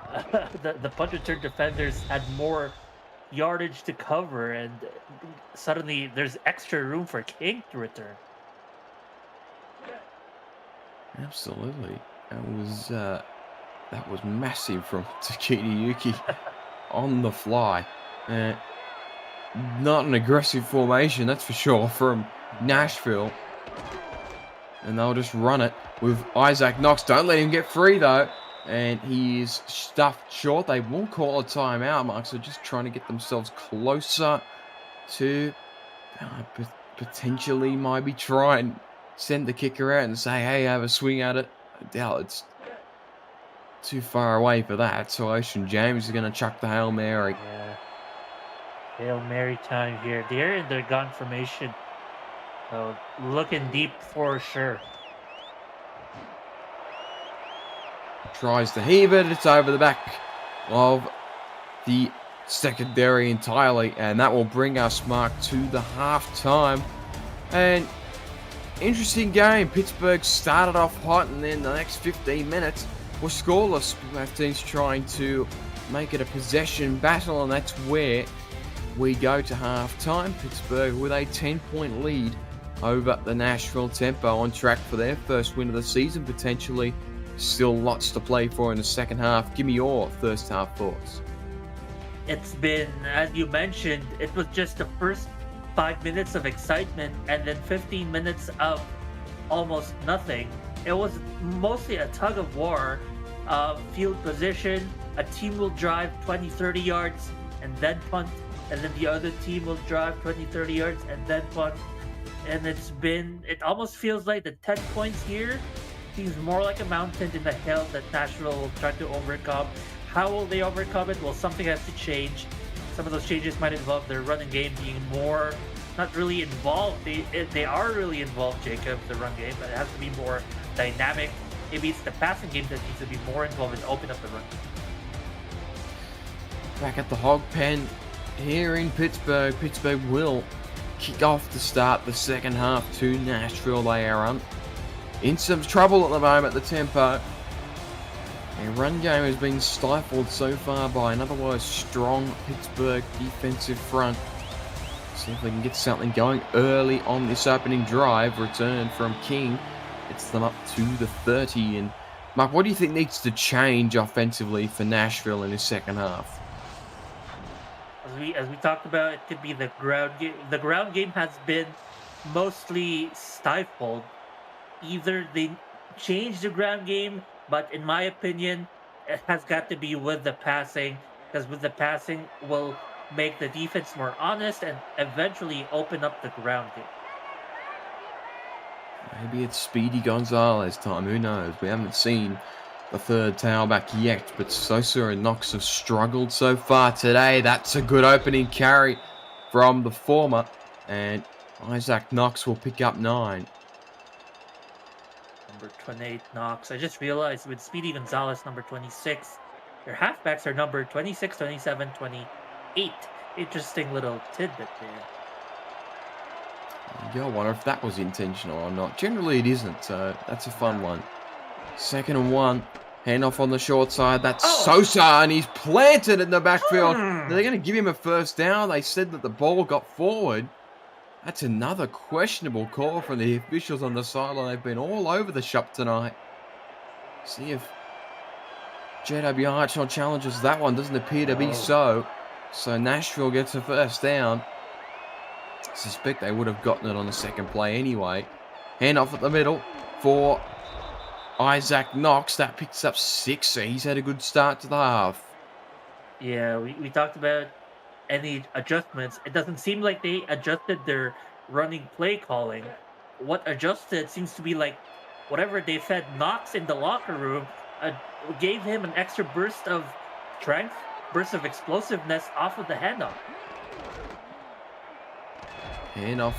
the punt return defenders had more yardage to cover, and suddenly there's extra room for King to return. Absolutely. That was massive from Takeda Yuki on the fly. Not an aggressive formation, that's for sure, from Nashville. And they'll just run it with Isaac Knox. Don't let him get free, though. And he is stuffed short. They will call a timeout, Mark. So just trying to get themselves closer to potentially maybe try and send the kicker out and say, hey, have a swing at it. I doubt it's too far away for that. So Ocean James is going to chuck the Hail Mary. Yeah. Hail Mary time here. They're in their gun formation. So looking deep for sure. Tries to heave it. It's over the back of the secondary entirely. And that will bring us, Mark, to the halftime. And interesting game. Pittsburgh started off hot, and then the next 15 minutes were scoreless. Both teams trying to make it a possession battle, and that's where we go to halftime. Pittsburgh with a 10-point lead over the Nashville Tempo, on track for their first win of the season, potentially. Still lots to play for in the second half. Give me your first half thoughts. It's been, as you mentioned, it was just the first 5 minutes of excitement and then 15 minutes of almost nothing. It was mostly a tug of war of field position. A team will drive 20, 30 yards and then punt, and then the other team will drive 20, 30 yards and then punt. And it almost feels like the 10 points here seems more like a mountain than a hill that Nashville will try to overcome. How will they overcome it? Well, something has to change. Some of those changes might involve their running game being more, not really involved. They are really involved, Jacob, the run game, but it has to be more dynamic. Maybe it's the passing game that needs to be more involved and open up the run. Back at the Hog Pen here in Pittsburgh. Pittsburgh will kick off to start the second half to Nashville. They are in some trouble at the moment, the tempo. Their run game has been stifled so far by an otherwise strong Pittsburgh defensive front. See if we can get something going early on this opening drive. Return from King. It's them up to the 30. And Mark, what do you think needs to change offensively for Nashville in this second half? As we talked about, it could be the ground game. The ground game has been mostly stifled. Either they change the ground game, but in my opinion, it has got to be with the passing, because with the passing will make the defense more honest and eventually open up the ground game. Maybe it's Speedy Gonzalez time, who knows? We haven't seen the third tailback yet, but Sosa and Knox have struggled so far today. That's a good opening carry from the former, and Isaac Knox will pick up 9. Number 28, Knox. I just realized with Speedy Gonzalez, number 26, their halfbacks are number 26, 27, 28. Interesting little tidbit there. I wonder if that was intentional or not. Generally it isn't, so that's a fun one. 2nd and 1. Handoff on the short side. That's Sosa, and he's planted in the backfield. They're going to give him a first down. They said that the ball got forward. That's another questionable call from the officials on the sideline. They've been all over the shop tonight. See if JW Archon challenges that one. Doesn't appear to be so. So Nashville gets a first down. I suspect they would have gotten it on the second play anyway. Handoff at the middle for Isaac Knox. That picks up 6. So he's had a good start to the half. Yeah, we talked about any adjustments. It doesn't seem like they adjusted their running play calling. What adjusted seems to be like whatever they fed Knox in the locker room gave him an extra burst of strength, burst of explosiveness off of the handoff. Handoff.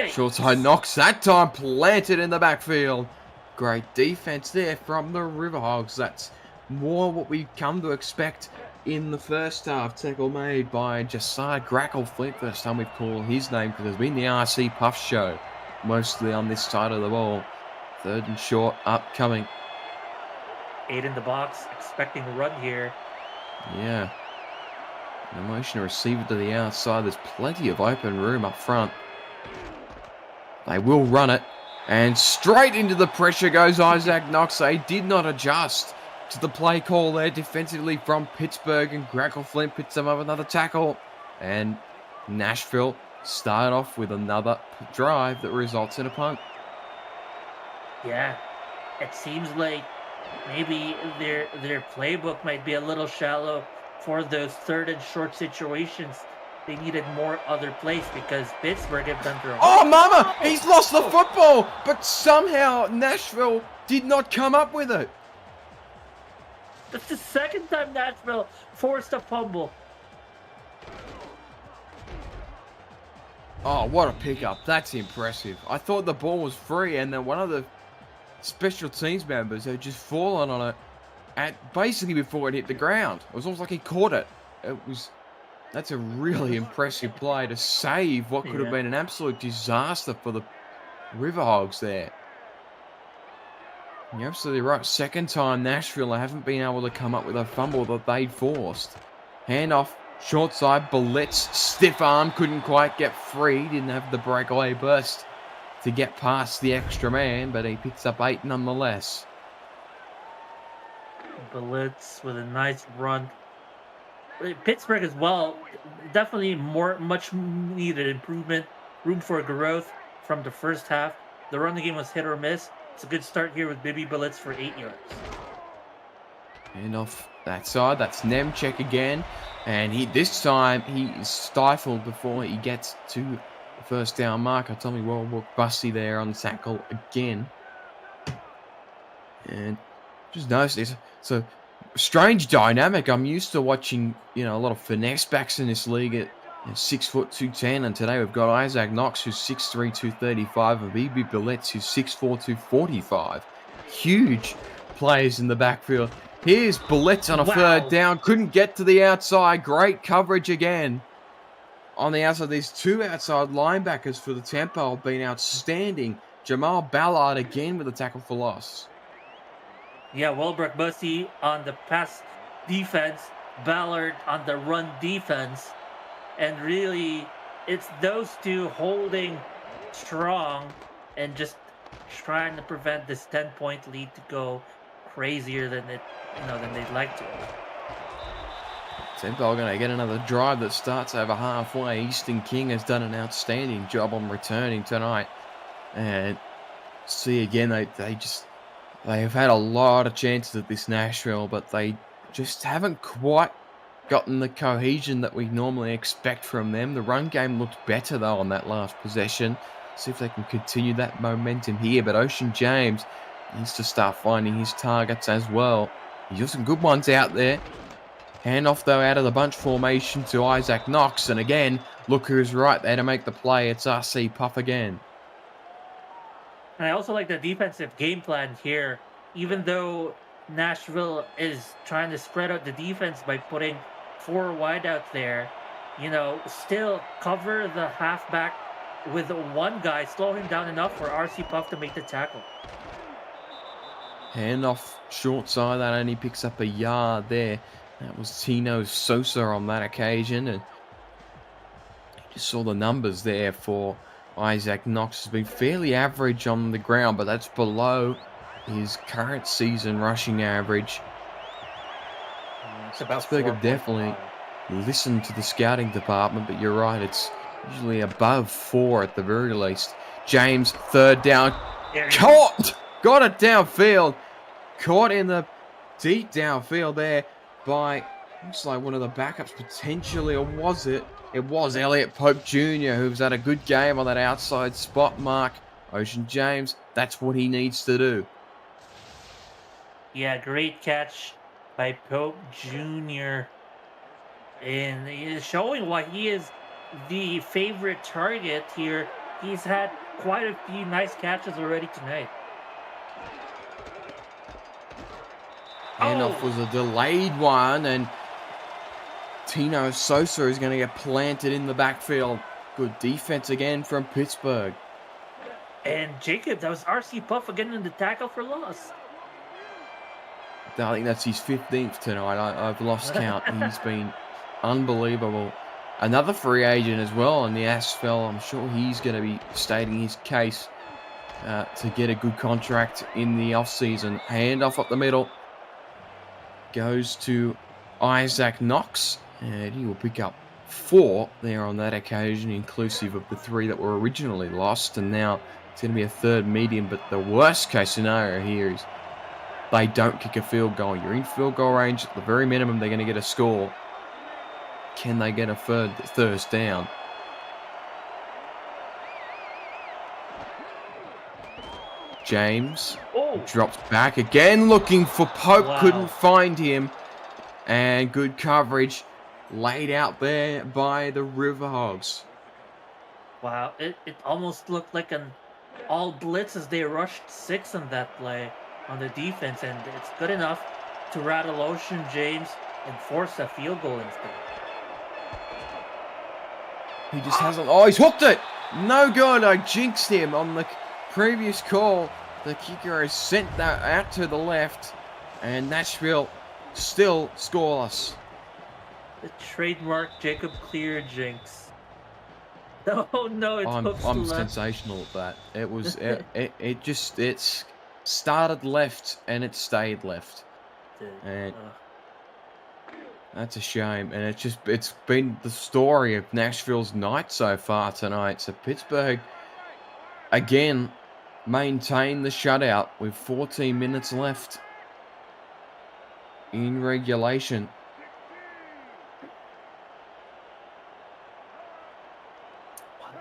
Short side Knox. That time planted in the backfield. Great defense there from the RiverHogs. That's more what we come to expect in the first half. Tackle made by Josiah Grackleflint. First time we've called his name because there's been the RC Puff show mostly on this side of the ball. 3rd and short upcoming. 8 in the box, expecting a run here. Yeah. An motion receiver to the outside. There's plenty of open room up front. They will run it. And straight into the pressure goes Isaac Knox. They did not adjust to the play call there defensively from Pittsburgh, and Grackleflint picks them up another tackle. And Nashville start off with another drive that results in a punt. Yeah, it seems like maybe their playbook might be a little shallow for those 3rd and short situations. They needed more other plays because Pittsburgh have done their Oh, mama! He's lost the football! But somehow Nashville did not come up with it. That's the 2nd time Nashville forced a fumble. Oh, what a pickup. That's impressive. I thought the ball was free, and then one of the special teams members had just fallen on it at basically before it hit the ground. It was almost like he caught it. That's a really impressive play to save what could have been an absolute disaster for the RiverHogs there. You're absolutely right. 2nd time Nashville haven't been able to come up with a fumble that they'd forced. Handoff, short side, Blitz, stiff arm, couldn't quite get free. Didn't have the breakaway burst to get past the extra man, but he picks up 8 nonetheless. Blitz with a nice run. Pittsburgh as well, definitely much needed improvement, room for growth from the first half. The running game was hit or miss. It's a good start here with Bibby Blitz for 8 yards. And off that side, that's Nemchek again. And this time he is stifled before he gets to the first down marker. Tommy Warburg Bussy there on the tackle again. And just noticed this. So strange dynamic. I'm used to watching, a lot of finesse backs in this league at 6 foot 210, and today we've got Isaac Knox, who's 6'3", 235, and BB Billets, who's 6'4", 245. Huge players in the backfield. Here's Billets on a third down. Couldn't get to the outside. Great coverage again. On the outside, these two outside linebackers for the tempo have been outstanding. Jamal Ballard again with a tackle for loss. Yeah, Wilbrook Bussy on the pass defense, Ballard on the run defense. And really, it's those two holding strong and just trying to prevent this 10-point lead to go crazier than they'd like to. Temple going to get another drive that starts over halfway. Easton King has done an outstanding job on returning tonight. And see again, they have had a lot of chances at this Nashville, but they just haven't quite gotten the cohesion that we normally expect from them. The run game looked better, though, on that last possession. See if they can continue that momentum here. But Ocean James needs to start finding his targets as well. He's got some good ones out there. Handoff, though, out of the bunch formation to Isaac Knox. And again, look who's right there to make the play. It's RC Puff again. And I also like the defensive game plan here. Even though Nashville is trying to spread out the defense by putting 4 wideouts there, still cover the halfback with one guy, slow him down enough for RC Puff to make the tackle. Handoff short side, that only picks up a yard there. That was Tino Sosa on that occasion. And you just saw the numbers there for Isaac Knox. Has been fairly average on the ground, but that's below his current season rushing average. It's about Pittsburgh have definitely listened to the scouting department, but you're right, it's usually above 4 at the very least. James, third down. Caught! Got it downfield. Caught in the deep downfield there by, looks like one of the backups potentially, or was it? It was Elliot Pope Jr., who's had a good game on that outside spot mark. Ocean James, that's what he needs to do. Yeah, great catch by Pope Jr. And he is showing why he is the favorite target here. He's had quite a few nice catches already tonight. Handoff was a delayed one, and Tino Sosa is going to get planted in the backfield. Good defense again from Pittsburgh. And Jacob, that was RC Puff again in the tackle for loss. I think that's his 15th tonight. I've lost count. He's been unbelievable. Another free agent as well in the SFL. I'm sure he's going to be stating his case to get a good contract in the offseason. Handoff up the middle. Goes to Isaac Knox. And he will pick up 4 there on that occasion, inclusive of the 3 that were originally lost. And now it's going to be a third medium. But the worst case scenario here is they don't kick a field goal. You're in field goal range. At the very minimum, they're going to get a score. Can they get a first down? James drops back again, looking for Pope. Wow. Couldn't find him. And good coverage laid out there by the RiverHogs. Wow, it almost looked like an all blitz as they rushed 6 on that play on the defense, and it's good enough to rattle Ocean James and force a field goal instead. He just hasn't. Oh, he's hooked it. No good. I jinxed him on the previous call. The kicker has sent that out to the left, and Nashville still scoreless. The trademark Jacob Clear jinx. Oh no, it's I'm sensational at that. It was it's started left and it stayed left. And that's a shame. And it's been the story of Nashville's night so far tonight. So Pittsburgh again maintain the shutout with 14 minutes left. in regulation.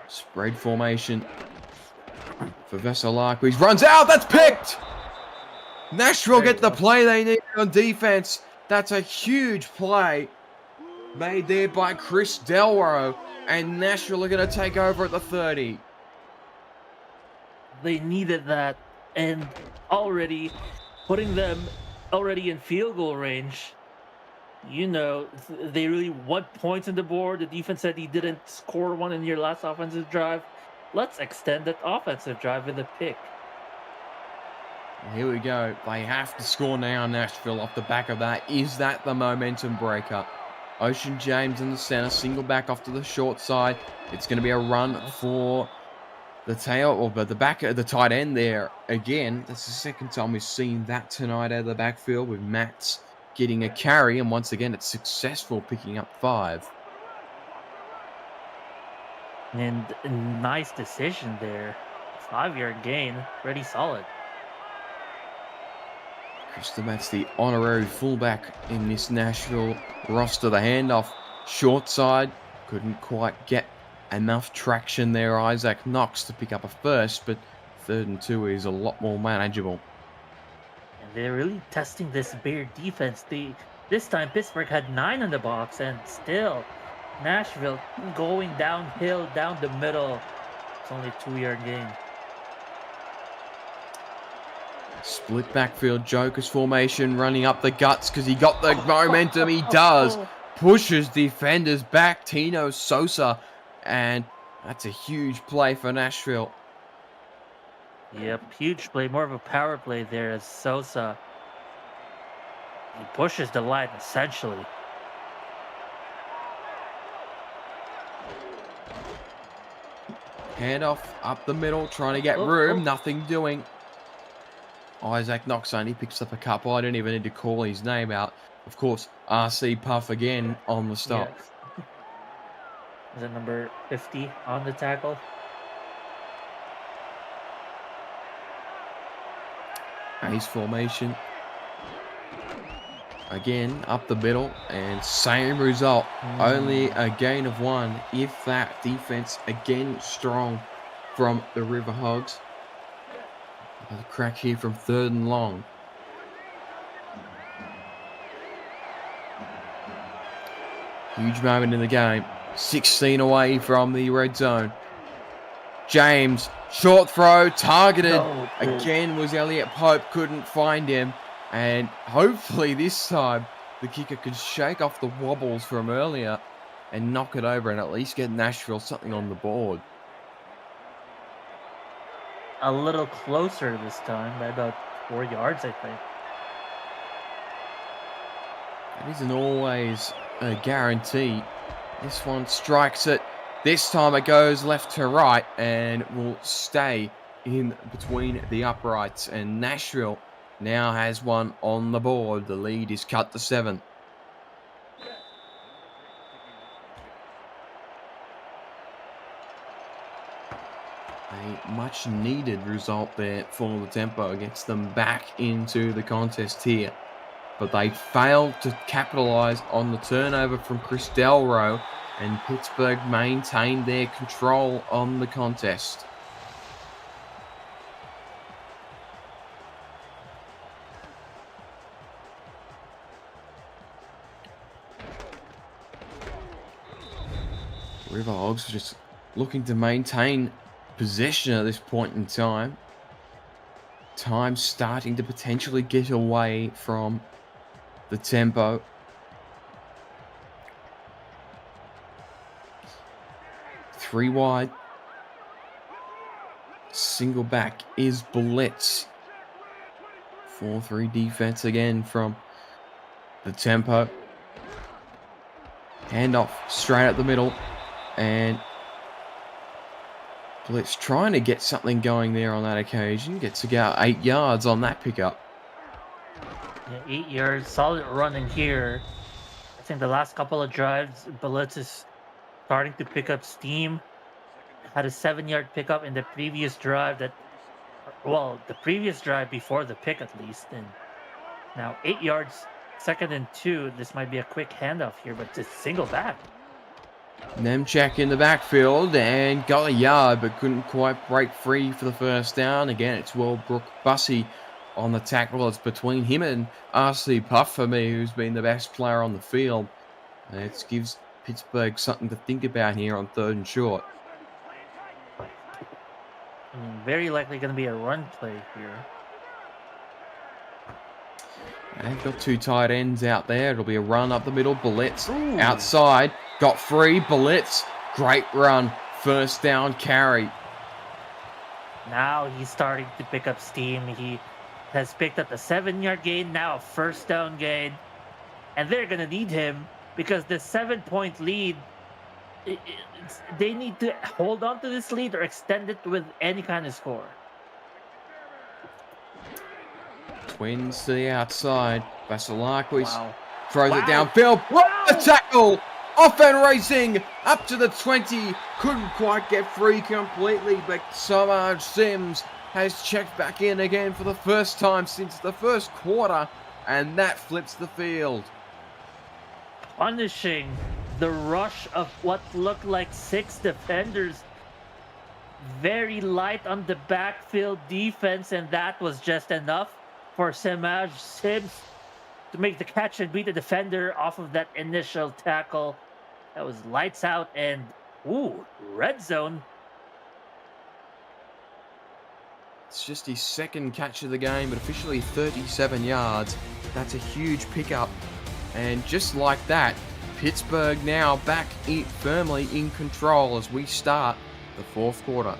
Spread formation for Veselark. He runs out. That's picked. Nashville get the play they need on defense. That's a huge play made there by Chris Delro. And Nashville are going to take over at the 30. They needed that, and already putting them already in field goal range. You know, they really want points on the board. The defense said he didn't score one in your last offensive drive. Let's extend that offensive drive with a pick. Here we go. They have to score now, Nashville, off the back of that. Is that the momentum breaker? Ocean James in the center, single back off to the short side. It's going to be a run for the tail, or the back of the tight end there. Again, that's the second time we've seen that tonight out of the backfield, with Matt getting a carry, and once again, it's successful, picking up 5. And a nice decision there. 5-yard gain, pretty solid. That's the honorary fullback in this Nashville roster. The handoff, short side, couldn't quite get enough traction there. Isaac Knox to pick up a first, but 3rd and 2 is a lot more manageable. And they're really testing this Bear defense. This time Pittsburgh had 9 in the box, and still Nashville going downhill down the middle. It's only a 2-yard gain. Split backfield, Joker's formation, running up the guts because he got the momentum. He does. Pushes defenders back, Tino Sosa, and that's a huge play for Nashville. Yep, huge play, more of a power play there as Sosa. He pushes the line essentially. Handoff up the middle, trying to get room, nothing doing. Isaac Knox only picks up a couple. I don't even need to call his name out. Of course, RC Puff again on the stop. Yes. Is it number 50 on the tackle? Ace formation. Again, up the middle, and same result. Only a gain of 1, if that. Defense again strong from the RiverHogs. Another crack here from 3rd and long. Huge moment in the game. 16 away from the red zone. James, short throw, targeted. Again was Elliot Pope, couldn't find him. And hopefully this time the kicker could shake off the wobbles from earlier and knock it over and at least get Nashville something on the board. A little closer this time, by about 4 yards, I think. It isn't always a guarantee. This one strikes it. This time it goes left to right and will stay in between the uprights. And Nashville now has one on the board. The lead is cut to 7. A much needed result there for the Tempo, gets them back into the contest here. But they failed to capitalise on the turnover from Chris Delro, and Pittsburgh maintained their control on the contest. RiverHogs just looking to maintain possession at this point in time. Time starting to potentially get away from the Tempo. Three wide. Single back is Blitz. 4-3 defense again from the Tempo. Handoff straight up the middle. And Blitz trying to get something going there on that occasion. Gets to go 8 yards on that pickup. Yeah, 8 yards, solid run in here. I think the last couple of drives, Blitz is starting to pick up steam. Had a 7-yard pickup in the previous drive the previous drive before the pick at least. And now 8 yards 2nd and 2. This might be a quick handoff here, but just single back. Nemchek in the backfield and got a yard, but couldn't quite break free for the first down. Again, it's Wellbrook Bussey on the tackle. It's between him and RC Puff for me, who's been the best player on the field. And it gives Pittsburgh something to think about here on 3rd and short. Very likely going to be a run play here. They've got 2 tight ends out there. It'll be a run up the middle. Blitz outside. Got free. Blitz. Great run. First down carry. Now he's starting to pick up steam. He has picked up a 7-yard gain. Now a first down gain. And they're going to need him because the 7-point lead, they need to hold on to this lead or extend it with any kind of score. Twins to the outside. Vasilakis throws it downfield. The tackle. Off and racing up to the 20. Couldn't quite get free completely, but Samaj Sims has checked back in again for the first time since the first quarter, and that flips the field. Punishing the rush of what looked like 6 defenders. Very light on the backfield defense, and that was just enough for Samaj Sims to make the catch and beat the defender off of that initial tackle. That was lights out and, red zone. It's just his 2nd catch of the game, but officially 37 yards. That's a huge pickup. And just like that, Pittsburgh now back firmly in control as we start the 4th quarter.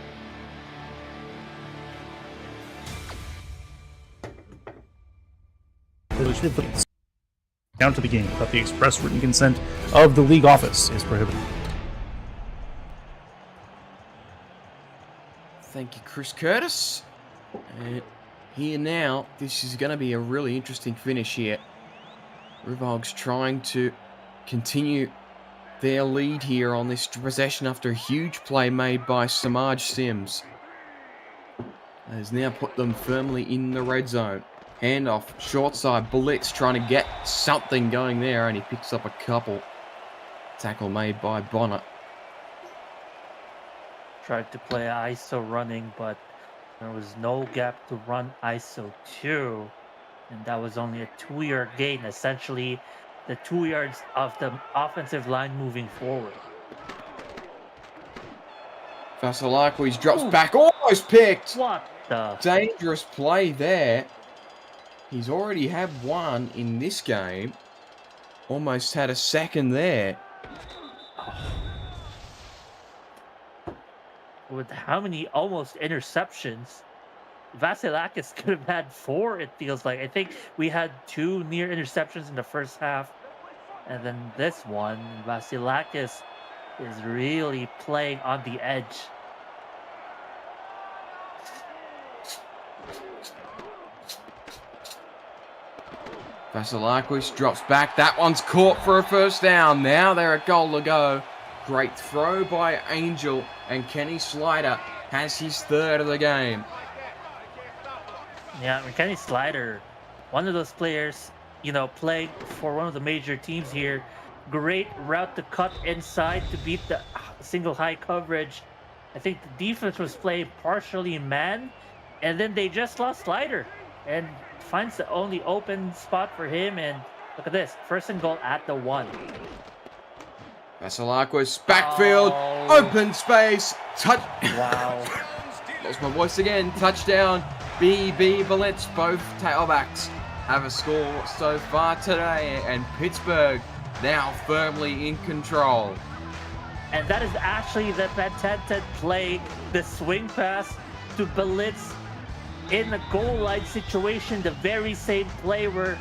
Down to the game without the express written consent of the league office is prohibited. Thank you, Chris Curtis. And here now, this is going to be a really interesting finish here. RiverHogs trying to continue their lead here on this possession after a huge play made by Samaj Sims. Has now put them firmly in the red zone. Handoff, short side, Blitz trying to get something going there, and he picks up a couple. Tackle made by Bonner. Tried to play ISO running, but there was no gap to run ISO 2. And that was only a 2-yard gain, essentially the 2 yards of the offensive line moving forward. Vasilakis drops back, almost picked. What the? Dangerous play there. He's already had 1 in this game. Almost had a 2nd there. With how many almost interceptions, Vasilakis could have had 4, it feels like. I think we had 2 near interceptions in the first half. And then this one, Vasilakis is really playing on the edge. Vasilakis drops back. That one's caught for a first down. Now they're a goal to go. Great throw by Angel, and Kenny Slider has his 3rd of the game. Yeah, Kenny Slider, one of those players, playing for one of the major teams here. Great route to cut inside to beat the single high coverage. I think the defense was playing partially man, and then they just lost Slider and finds the only open spot for him. And look at this, 1st and goal at the 1. Vasilakis, backfield, open space, touch. Wow. Lost my voice again. Touchdown. BB Blitz. Both tailbacks have a score so far today, and Pittsburgh now firmly in control. And that is actually the patented play, the swing pass to Blitz in a goal line situation, the very same play where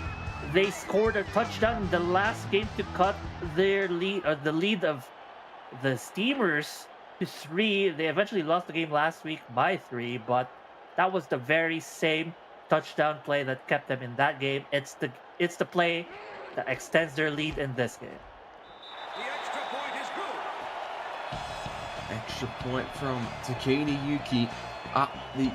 they scored a touchdown in the last game to cut their lead, or the lead of the Steamers to 3. They eventually lost the game last week by 3, but that was the very same touchdown play that kept them in that game. It's the play that extends their lead in this game. The extra point is good. Extra point from Takeda Yuki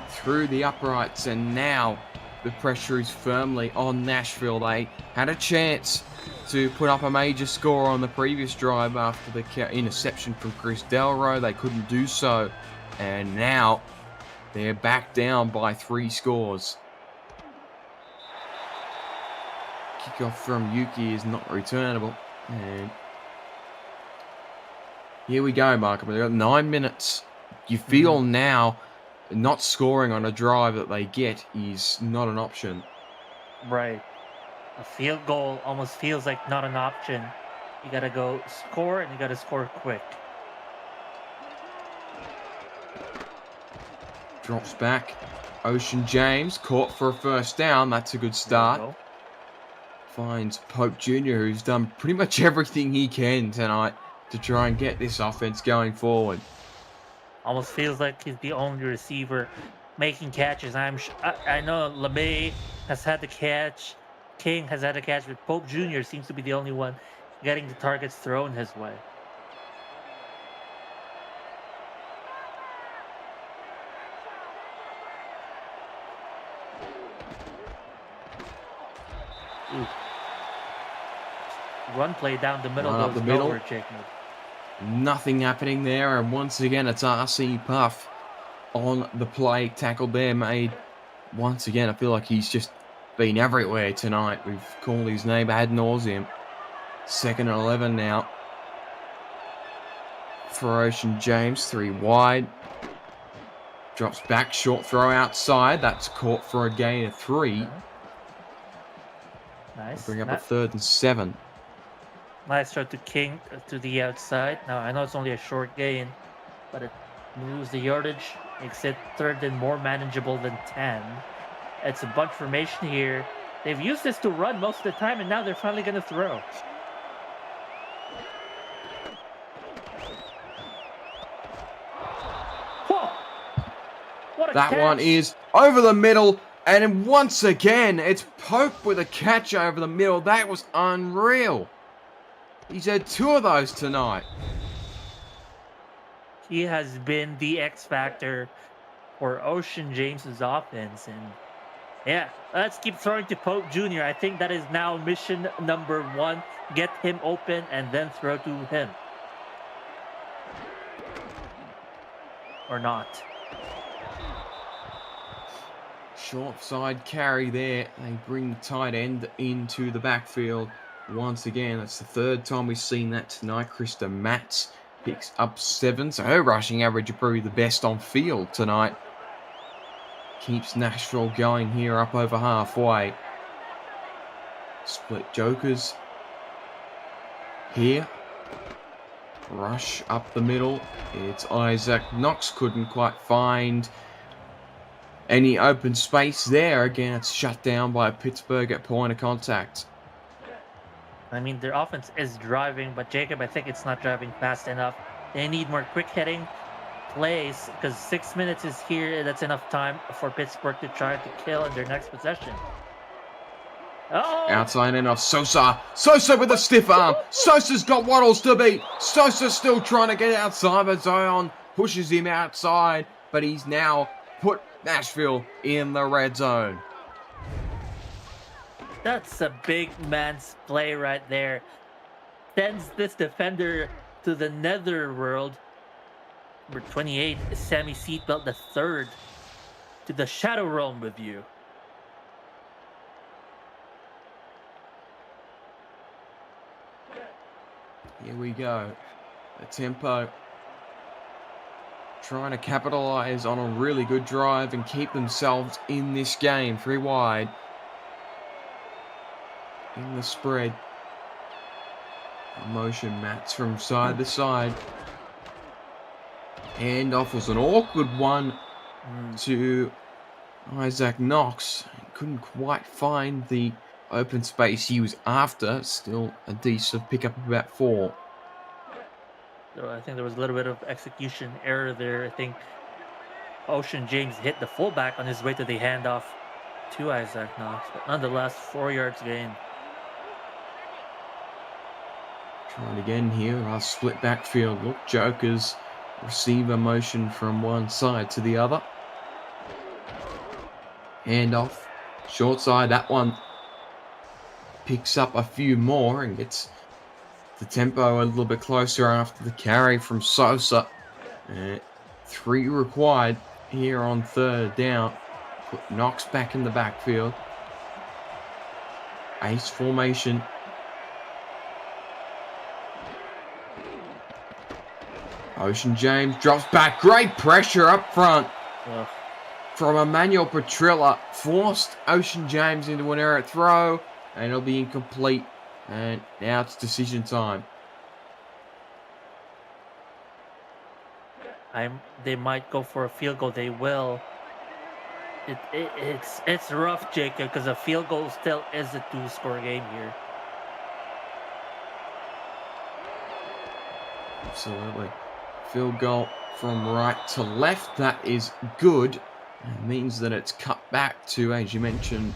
through the uprights, and now the pressure is firmly on Nashville. They had a chance to put up a major score on the previous drive after the interception from Chris Delro. They couldn't do so, and now they're back down by 3 scores. Kickoff from Yuki is not returnable, and here we go, Mark. We've got 9 minutes. You feel now not scoring on a drive that they get is not an option. Right. A field goal almost feels like not an option. You got to go score, and you got to score quick. Drops back. Ocean James caught for a first down. That's a good start. Finds Pope Jr., who's done pretty much everything he can tonight to try and get this offense going forward. Almost feels like he's the only receiver making catches. I know LeMay has had the catch. King has had a catch, but Pope Jr. seems to be the only one getting the targets thrown his way. Ooh. Run play down the middle goes nowhere, Jacob. Nothing happening there, and once again it's RC Puff on the play. Tackle there made. Once again, I feel like he's just been everywhere tonight. We've called his name ad nauseum. 2nd and 11 now for Ocean James. 3 wide. Drops back, short throw outside. That's caught for a gain of 3. Nice. Bring up a 3rd and 7. Nice throw to King to the outside. Now, I know it's only a short gain, but it moves the yardage, makes it 3rd and more manageable than 10. It's a bunch formation here. They've used this to run most of the time, and now they're finally going to throw. Whoa! What a that catch. One is over the middle, and once again, it's Pope with a catch over the middle. That was unreal. He's had 2 of those tonight. He has been the X factor for Ocean James's offense, and yeah, let's keep throwing to Pope Jr. I think that is now mission number 1. Get him open and then throw to him. Or not. Short side carry there. They bring the tight end into the backfield. Once again, that's the 3rd time we've seen that tonight. Krista Matz picks up 7, so her rushing average is probably the best on field tonight. Keeps Nashville going here up over halfway. Split jokers here. Rush up the middle. It's Isaac Knox. Couldn't quite find any open space there. Again, it's shut down by Pittsburgh at point of contact. I mean, their offense is driving, but Jacob, I think it's not driving fast enough. They need more quick hitting plays, because 6 minutes is here. That's enough time for Pittsburgh to try to kill in their next possession. Oh! Outside in off Sosa. Sosa with a stiff arm. Sosa's got Waddles to beat. Sosa still trying to get outside, but Zion pushes him outside, but he's now put Nashville in the red zone. That's a big man's play right there. Sends this defender to the netherworld. Number 28, Sammy Seatbelt the 3rd, to the Shadow Realm with you. Here we go. The tempo. Trying to capitalize on a really good drive and keep themselves in this game. 3 wide. In the spread. Motion mats from side to side. Handoff was an awkward one to Isaac Knox. Couldn't quite find the open space he was after. Still a decent pickup of about 4. So I think there was a little bit of execution error there. I think Ocean James hit the fullback on his way to the handoff to Isaac Knox. But nonetheless, 4 yards gain. Trying again here. Our split backfield. Look, Jokers receiver motion from one side to the other. Handoff. Short side, that one picks up a few more and gets the tempo a little bit closer after the carry from Sosa. 3 required here on 3rd down. Put Knox back in the backfield. Ace formation. Ocean James drops back. Great pressure up front from Emmanuel Petrilla. Forced Ocean James into an error throw, and it'll be incomplete. And now it's decision time. They might go for a field goal. They will. It's rough, Jacob, because a field goal still is a 2-score game here. Absolutely. Field goal from right to left. That is good. It means that it's cut back to, as you mentioned,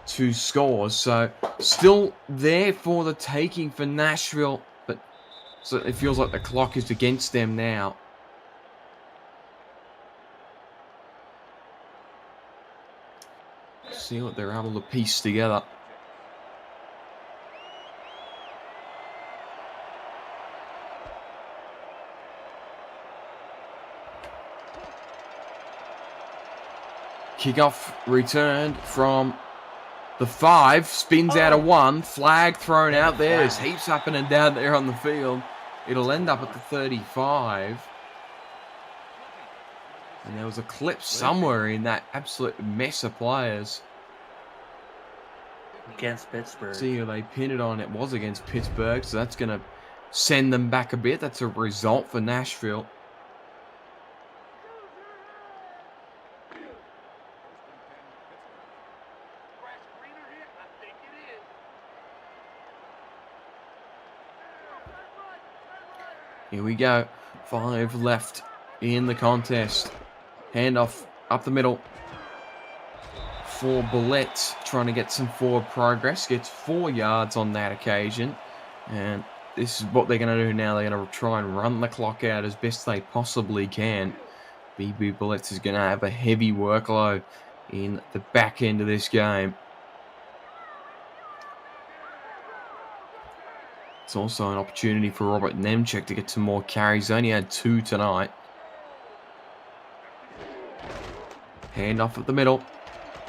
2 scores. So still there for the taking for Nashville, but so it feels like the clock is against them now. See what they're able to piece together. Kickoff returned from the 5. Spins out of 1. Flag thrown out there. There's heaps up and down there on the field. It'll end up at the 35. And there was a clip somewhere in that absolute mess of players. Against Pittsburgh. See who they pinned it on. It was against Pittsburgh, so that's going to send them back a bit. That's a result for Nashville. Here we go. 5 left in the contest. Handoff up the middle for Bullet, trying to get some forward progress. Gets 4 yards on that occasion. And this is what they're going to do now. They're going to try and run the clock out as best they possibly can. BB Bullets is going to have a heavy workload in the back end of this game. It's also an opportunity for Robert Nemchek to get some more carries. Only had 2 tonight. Handoff at the middle.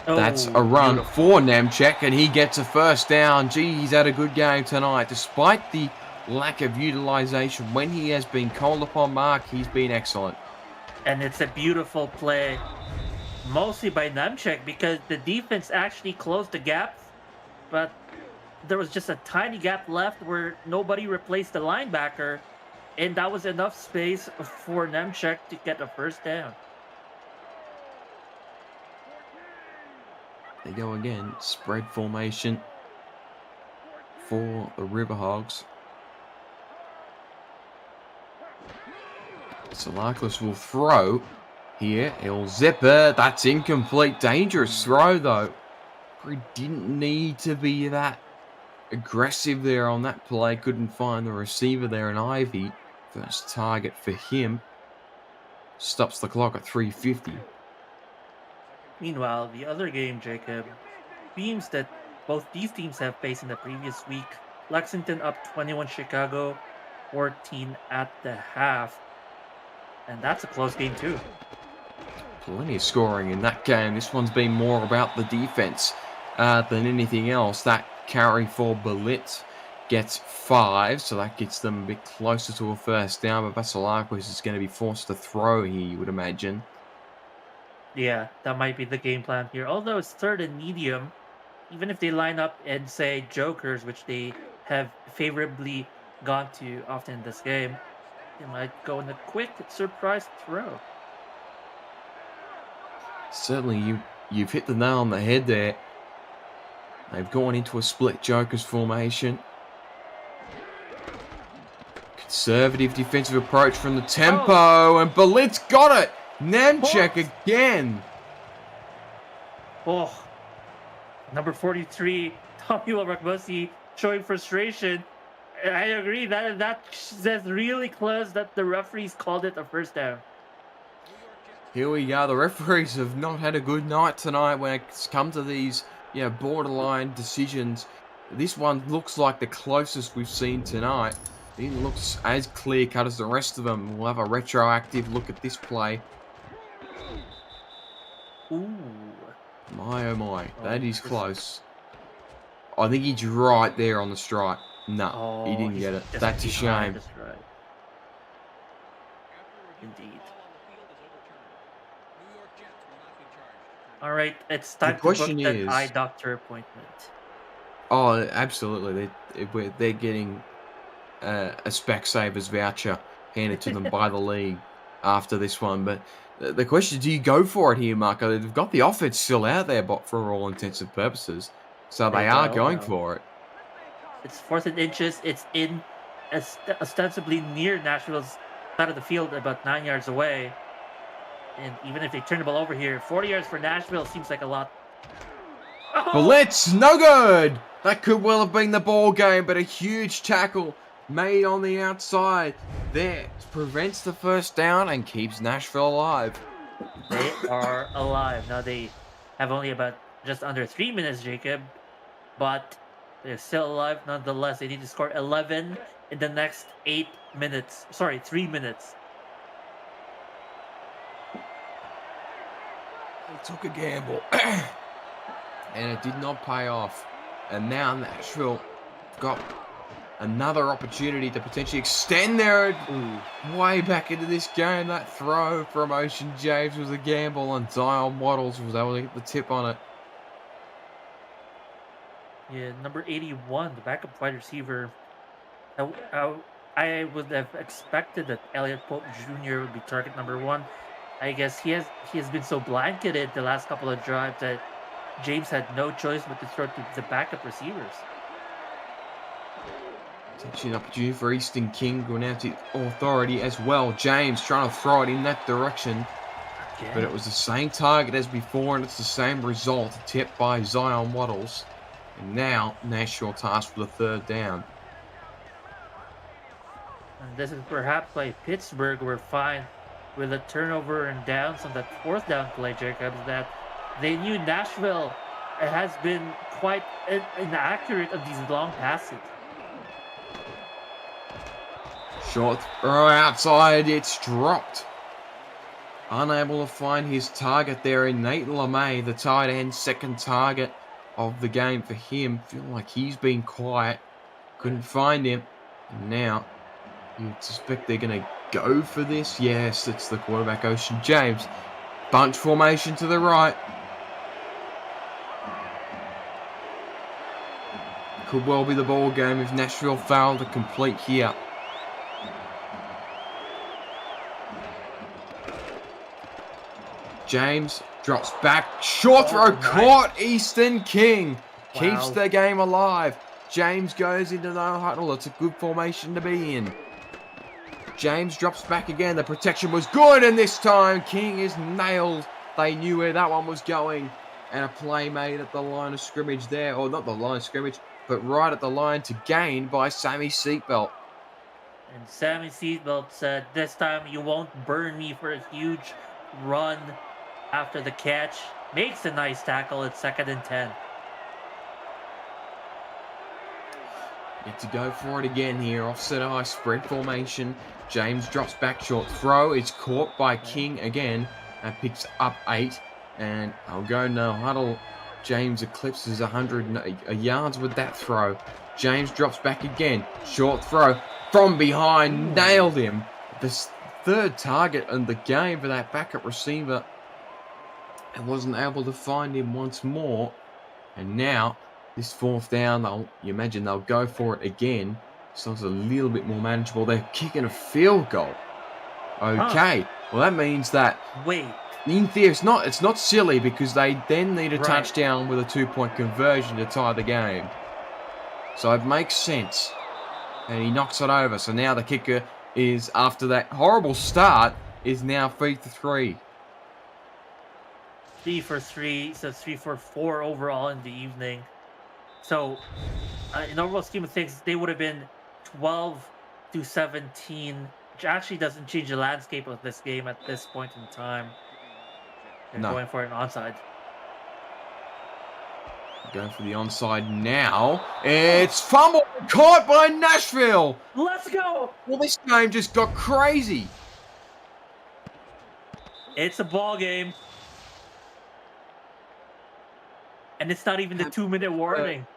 That's a run for Nemchek, and he gets a first down. Gee, he's had a good game tonight. Despite the lack of utilization, when he has been called upon mark, he's been excellent. And it's a beautiful play, mostly by Nemchek, because the defense actually closed the gap, but there was just a tiny gap left where nobody replaced the linebacker, and that was enough space for Nemchek to get a first down. They go again, spread formation for the RiverHogs. Salaklis will throw here. He'll zip it. That's incomplete. Dangerous throw, though. He didn't need to be that aggressive there on that play. Couldn't find the receiver there in Ivy. First target for him. Stops the clock at 3:50. Meanwhile, the other game, Jacob, teams that both these teams have faced in the previous week. Lexington up 21, Chicago 14 at the half. And that's a close game too. Plenty of scoring in that game. This one's been more about the defense than anything else. That carry for Belit gets 5, so that gets them a bit closer to a first down. But Vasilakis is going to be forced to throw here, you would imagine. Yeah, that might be the game plan here. Although it's 3rd and medium, even if they line up and say jokers, which they have favorably gone to often in this game, they might go in a quick surprise throw. Certainly, you've hit the nail on the head there. They've gone into a split jokers formation. Conservative defensive approach from the tempo, and Belit's got it. Nemchek again. Oh, number 43, Tommy Rakbosi showing frustration. I agree that's really close that the referees called it a first down. Here we go. The referees have not had a good night tonight when it's come to these borderline decisions. This one looks like the closest we've seen tonight. It looks as clear-cut as the rest of them. We'll have a retroactive look at this play. Ooh. My, oh my, that is this- close. I think he's right there on the strike. No, Oh, he didn't he's get it. just That's a behind shame. us, right. Indeed. All right, it's time to book question that is- eye doctor appointment. Oh, absolutely. They're getting a Specsavers voucher handed to them by the league after this one. But the question, do you go for it here, Marco? They've got the offense still out there, but for all intents and purposes. So they are going for it. It's 4th and inches. It's in ostensibly near Nashville's side of the field, about 9 yards away. And even if they turn the ball over here, 40 yards for Nashville seems like a lot. Blitz, no good. That could well have been the ball game, but a huge tackle made on the outside there prevents the first down and keeps Nashville alive. They are alive. Now they have only about just under 3 minutes, Jacob, but they're still alive nonetheless. They need to score 11 in the next 3 minutes. They took a gamble and it did not pay off. And now Nashville got another opportunity to potentially extend their way back into this game. That throw from Ocean James was a gamble, and Zion Waddles was able to get the tip on it. Yeah, number 81, the backup wide receiver. I would have expected that Elliott Pope Jr. would be target number 1. I guess he has been so blanketed the last couple of drives that James had no choice but to throw to the backup receivers. Potentially an opportunity for Easton King going out to authority as well. James trying to throw it in that direction. Again. But it was the same target as before, and it's the same result. Tipped by Zion Waddles. And now Nashville tasked with the 3rd down. And this is perhaps why Pittsburgh were fine with a turnover and downs on that 4th down play, Jacobs, that they knew Nashville has been quite inaccurate of these long passes. Short throw outside, it's dropped. Unable to find his target there in Nate LeMay, the tight end, 2nd target of the game for him. Feel like he's been quiet. Couldn't find him. And now, you'd suspect they're going to go for this. Yes, it's the quarterback, Ocean James. Bunch formation to the right. Could well be the ball game if Nashville fail to complete here. James drops back. Short throw caught. Easton King keeps the game alive. James goes into no huddle. It's a good formation to be in. James drops back again. The protection was good, and this time King is nailed. They knew where that one was going. And a play made at the line of scrimmage there. Or not the line of scrimmage, but right at the line to gain by Sammy Seatbelt. And Sammy Seatbelt said, "This time you won't burn me," for a huge run after the catch. Makes a nice tackle at 2nd and 10. Get to go for it again here. Offset high spread formation. James drops back, short throw. It's caught by King again. And picks up 8. And I'll go no huddle. James eclipses 100 yards with that throw. James drops back again. Short throw from behind. Nailed him. The 3rd target in the game for that backup receiver. And wasn't able to find him once more. And now, this 4th down, you imagine they'll go for it again. So it's a little bit more manageable. They're kicking a field goal. Okay. Well, that means that... Wait. In theory, it's not silly, because they then need a touchdown with a 2-point conversion to tie the game. So it makes sense. And he knocks it over. So now the kicker is, after that horrible start, is now 3 for 3. 3 for 3, so 3 for 4 overall in the evening. So, in overall scheme of things, they would have been 12-17, which actually doesn't change the landscape of this game at this point in time. They're going for an onside. Going for the onside now. It's fumbled, caught by Nashville. Let's go! Well, this game just got crazy. It's a ball game. And it's not even the 2-minute warning.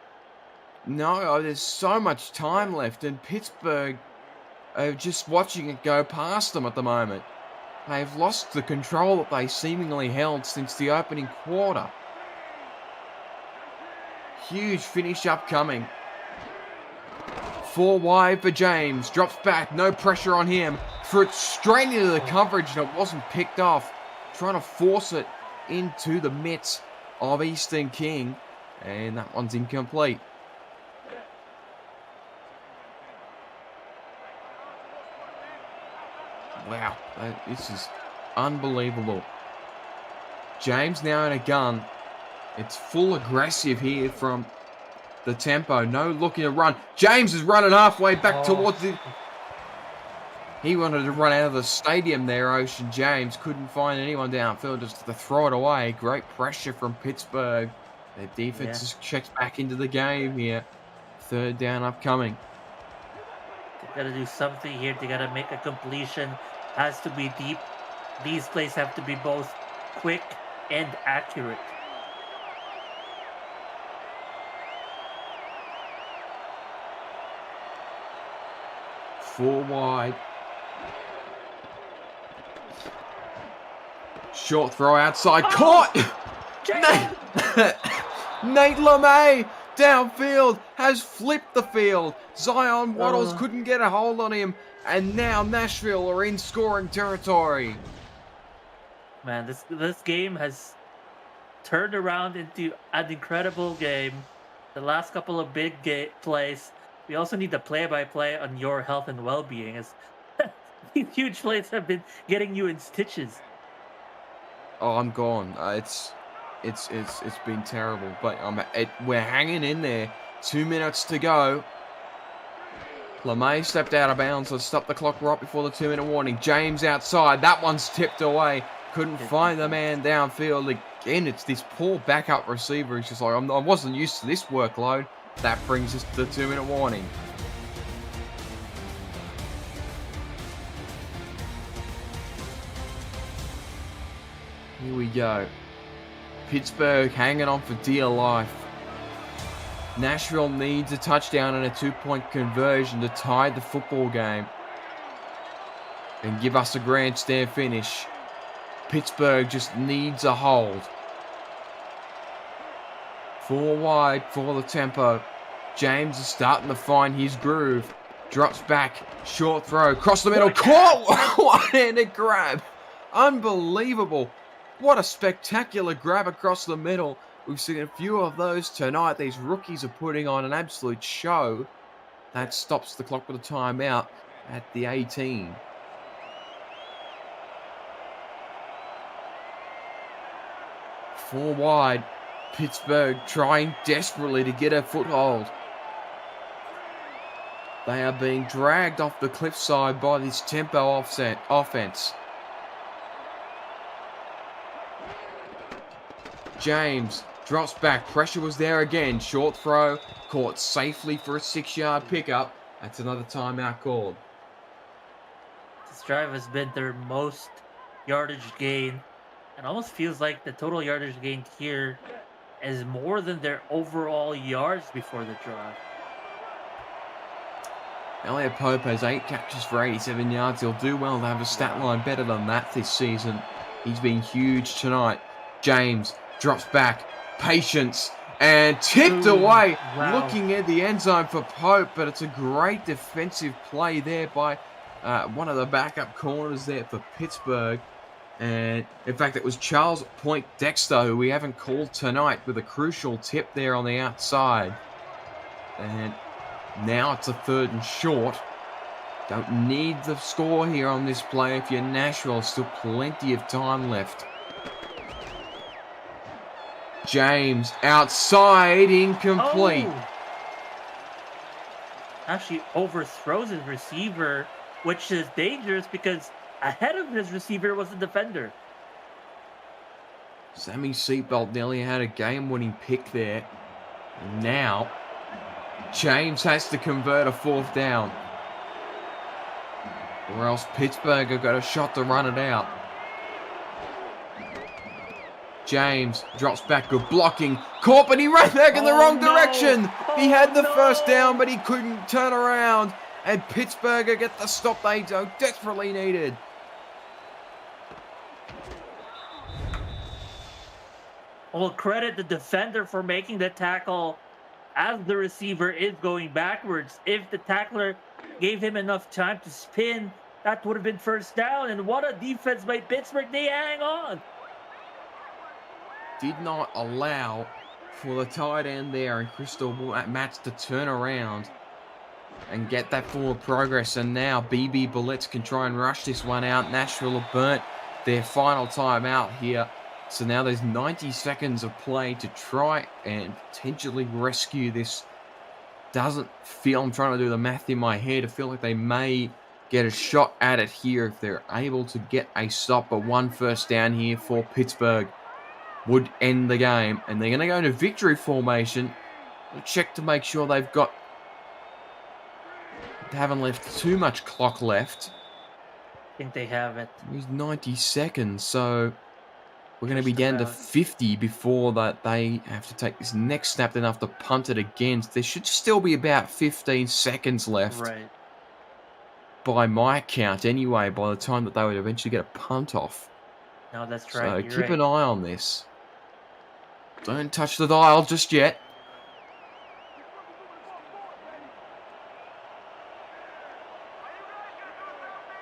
No, there's so much time left, and Pittsburgh are just watching it go past them at the moment. They've lost the control that they seemingly held since the opening quarter. Huge finish upcoming. 4 wide for James. Drops back. No pressure on him. Threw it straight into the coverage and it wasn't picked off. Trying to force it into the mitts of Eastern King. And that one's incomplete. Wow. This is unbelievable. James now in a gun. It's full aggressive here from the tempo. No looking to run. James is running halfway back towards the... He wanted to run out of the stadium there, Ocean James. Couldn't find anyone downfield just to throw it away. Great pressure from Pittsburgh. Their defense has checked back into the game here. 3rd down upcoming. They gotta do something here. They gotta make a completion. Has to be deep. These plays have to be both quick and accurate. Four wide. Short throw outside. Caught! Nate LeMay downfield has flipped the field. Zion Waddles couldn't get a hold on him. And now Nashville are in scoring territory. Man, this game has turned around into an incredible game. The last couple of big plays. We also need the play-by-play on your health and well-being, as these huge plays have been getting you in stitches. Oh, I'm gone. It's been terrible, but we're hanging in there. 2 minutes to go. LeMay stepped out of bounds. Let's stop the clock right before the 2-minute warning. James outside. That one's tipped away. Couldn't find the man downfield. Again, it's this poor backup receiver. He's just like, I wasn't used to this workload. That brings us to the 2-minute warning. Here we go. Pittsburgh hanging on for dear life. Nashville needs a touchdown and a 2-point conversion to tie the football game and give us a grandstand finish. Pittsburgh just needs a hold. 4 wide for the tempo. James is starting to find his groove. Drops back. Short throw. Across the middle. Caught! One-handed grab. Unbelievable. What a spectacular grab across the middle. We've seen a few of those tonight. These rookies are putting on an absolute show. That stops the clock with a timeout at the 18. Four wide. Pittsburgh trying desperately to get a foothold. They are being dragged off the cliffside by this tempo offense. James drops back. Pressure was there again. Short throw. Caught safely for a 6-yard pickup. That's another timeout called. This drive has been their most yardage gain. It almost feels like the total yardage gain here is more than their overall yards before the drive. Elliot Pope has 8 catches for 87 yards. He'll do well to have a stat line better than that this season. He's been huge tonight. James drops back. Patience. And tipped away. Wow. Looking at the end zone for Pope. But it's a great defensive play there by one of the backup corners there for Pittsburgh. And in fact, it was Charles Point Dexter, who we haven't called tonight, with a crucial tip there on the outside. And now it's a 3rd and short. Don't need the score here on this play if you're Nashville. Still plenty of time left. James outside, incomplete. Oh. Actually overthrows his receiver, which is dangerous because ahead of his receiver was the defender. Sammy Seatbelt nearly had a game-winning pick there. Now, James has to convert a 4th down. Or else Pittsburgh have got a shot to run it out. James drops back, good blocking. Caught, but he ran back in the wrong direction. He had the first down, but he couldn't turn around. And Pittsburgh get the stop they desperately needed. Well, credit the defender for making the tackle as the receiver is going backwards. If the tackler gave him enough time to spin, that would have been first down. And what a defense by Pittsburgh. They hang on. Did not allow for the tight end there and Crystal Matts to turn around and get that forward progress. And now BB Bullets can try and rush this one out. Nashville have burnt their final time out here. So now there's 90 seconds of play to try and potentially rescue this. Doesn't feel, I'm trying to do the math in my head, I feel like they may get a shot at it here if they're able to get a stop. But 1 first down here for Pittsburgh would end the game. And they're going to go into victory formation. We'll check to make sure they haven't left too much clock left. I think they have it. It's 90 seconds, so we're going to be down to 50 before that they have to take this next snap. Then have to punt it again. There should still be about 15 seconds left. Right. By my count anyway, by the time that they would eventually get a punt off. No, that's So right. keep an eye on this. Don't touch the dial just yet.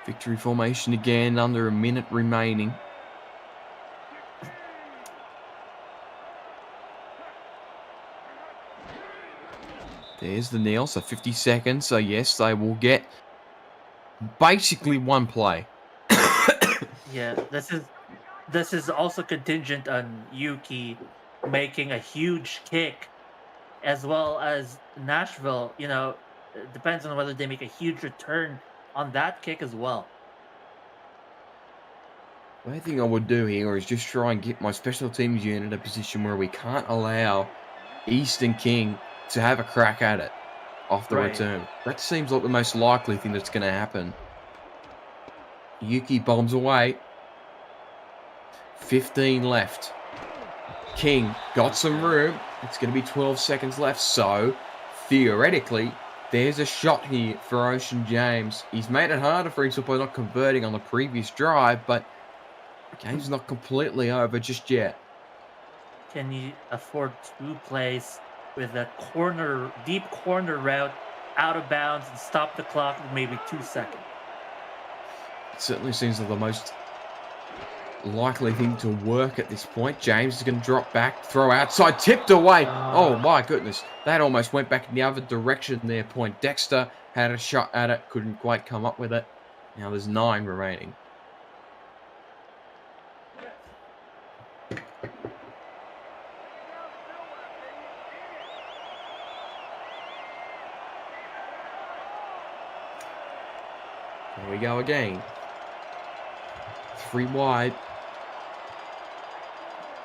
Victory formation again, under a minute remaining. There's the kneel, so 50 seconds. So yes, they will get basically 1 play. Yeah, this is also contingent on Yuki making a huge kick, as well as Nashville. You know, it depends on whether they make a huge return on that kick as well. The only thing I would do here is just try and get my special teams unit in a position where we can't allow Easton King to have a crack at it off the return. That seems like the most likely thing that's going to happen. Yuki bombs away. 15 left. King got some room. It's going to be 12 seconds left. So, theoretically, there's a shot here for Ocean James. He's made it harder for himself by not converting on the previous drive, but the game's not completely over just yet. Can you afford 2 plays with a deep corner route out of bounds and stop the clock in maybe 2 seconds? It certainly seems like the most likely thing to work at this point. James is going to drop back, throw outside, tipped away. Oh my goodness. That almost went back in the other direction there. Point Dexter had a shot at it, couldn't quite come up with it. Now there's 9 remaining. Here we go again. 3 wide.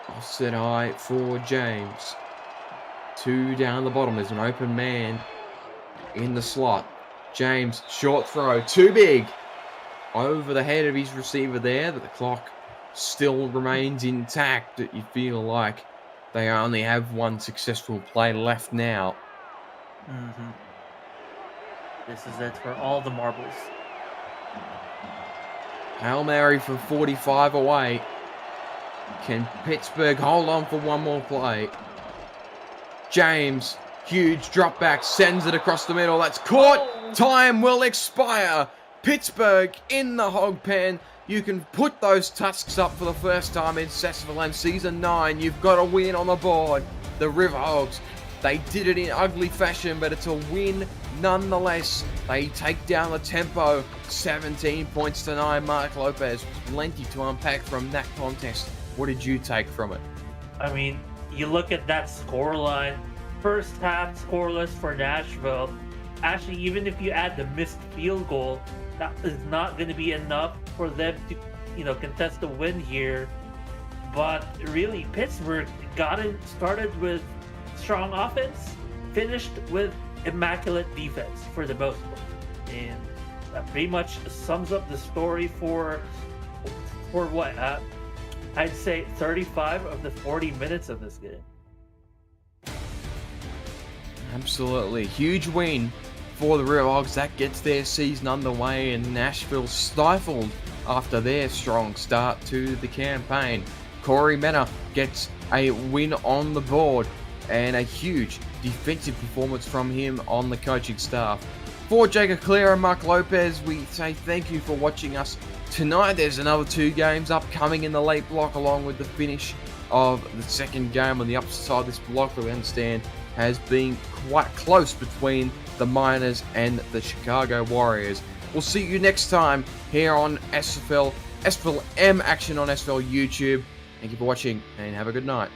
Offset high for James. 2 down the bottom. There's an open man in the slot. James, short throw. Too big. Over the head of his receiver there. But the clock still remains intact. That you feel like they only have 1 successful play left now. Mm-hmm. This is it for all the marbles. Hail Mary from 45 away. Can Pittsburgh hold on for 1 more play? James, huge drop back, sends it across the middle. That's caught. Time will expire. Pittsburgh in the hog pen. You can put those tusks up for the first time in SFLM Season 9. You've got a win on the board. The RiverHogs, they did it in ugly fashion, but it's a win nonetheless. They take down the tempo. 17 points to 9. Mark Lopez, plenty to unpack from that contest. What did you take from it? I mean, you look at that scoreline. First half scoreless for Nashville. Actually, even if you add the missed field goal, that is not going to be enough for them to, contest the win here. But really, Pittsburgh got it started with strong offense finished with immaculate defense for the most part. And that pretty much sums up the story for what? I'd say 35 of the 40 minutes of this game. Absolutely. Huge win for the RiverHogs. That gets their season underway, and Nashville stifled after their strong start to the campaign. Corey Mena gets a win on the board and a huge defensive performance from him on the coaching staff. For Jacob Clear and Mark Lopez, we say thank you for watching us tonight. There's another 2 games upcoming in the late block, along with the finish of the second game on the upside of this block that we understand has been quite close between the Miners and the Chicago Warriors. We'll see you next time here on SFLM action on SFL YouTube. Thank you for watching and have a good night.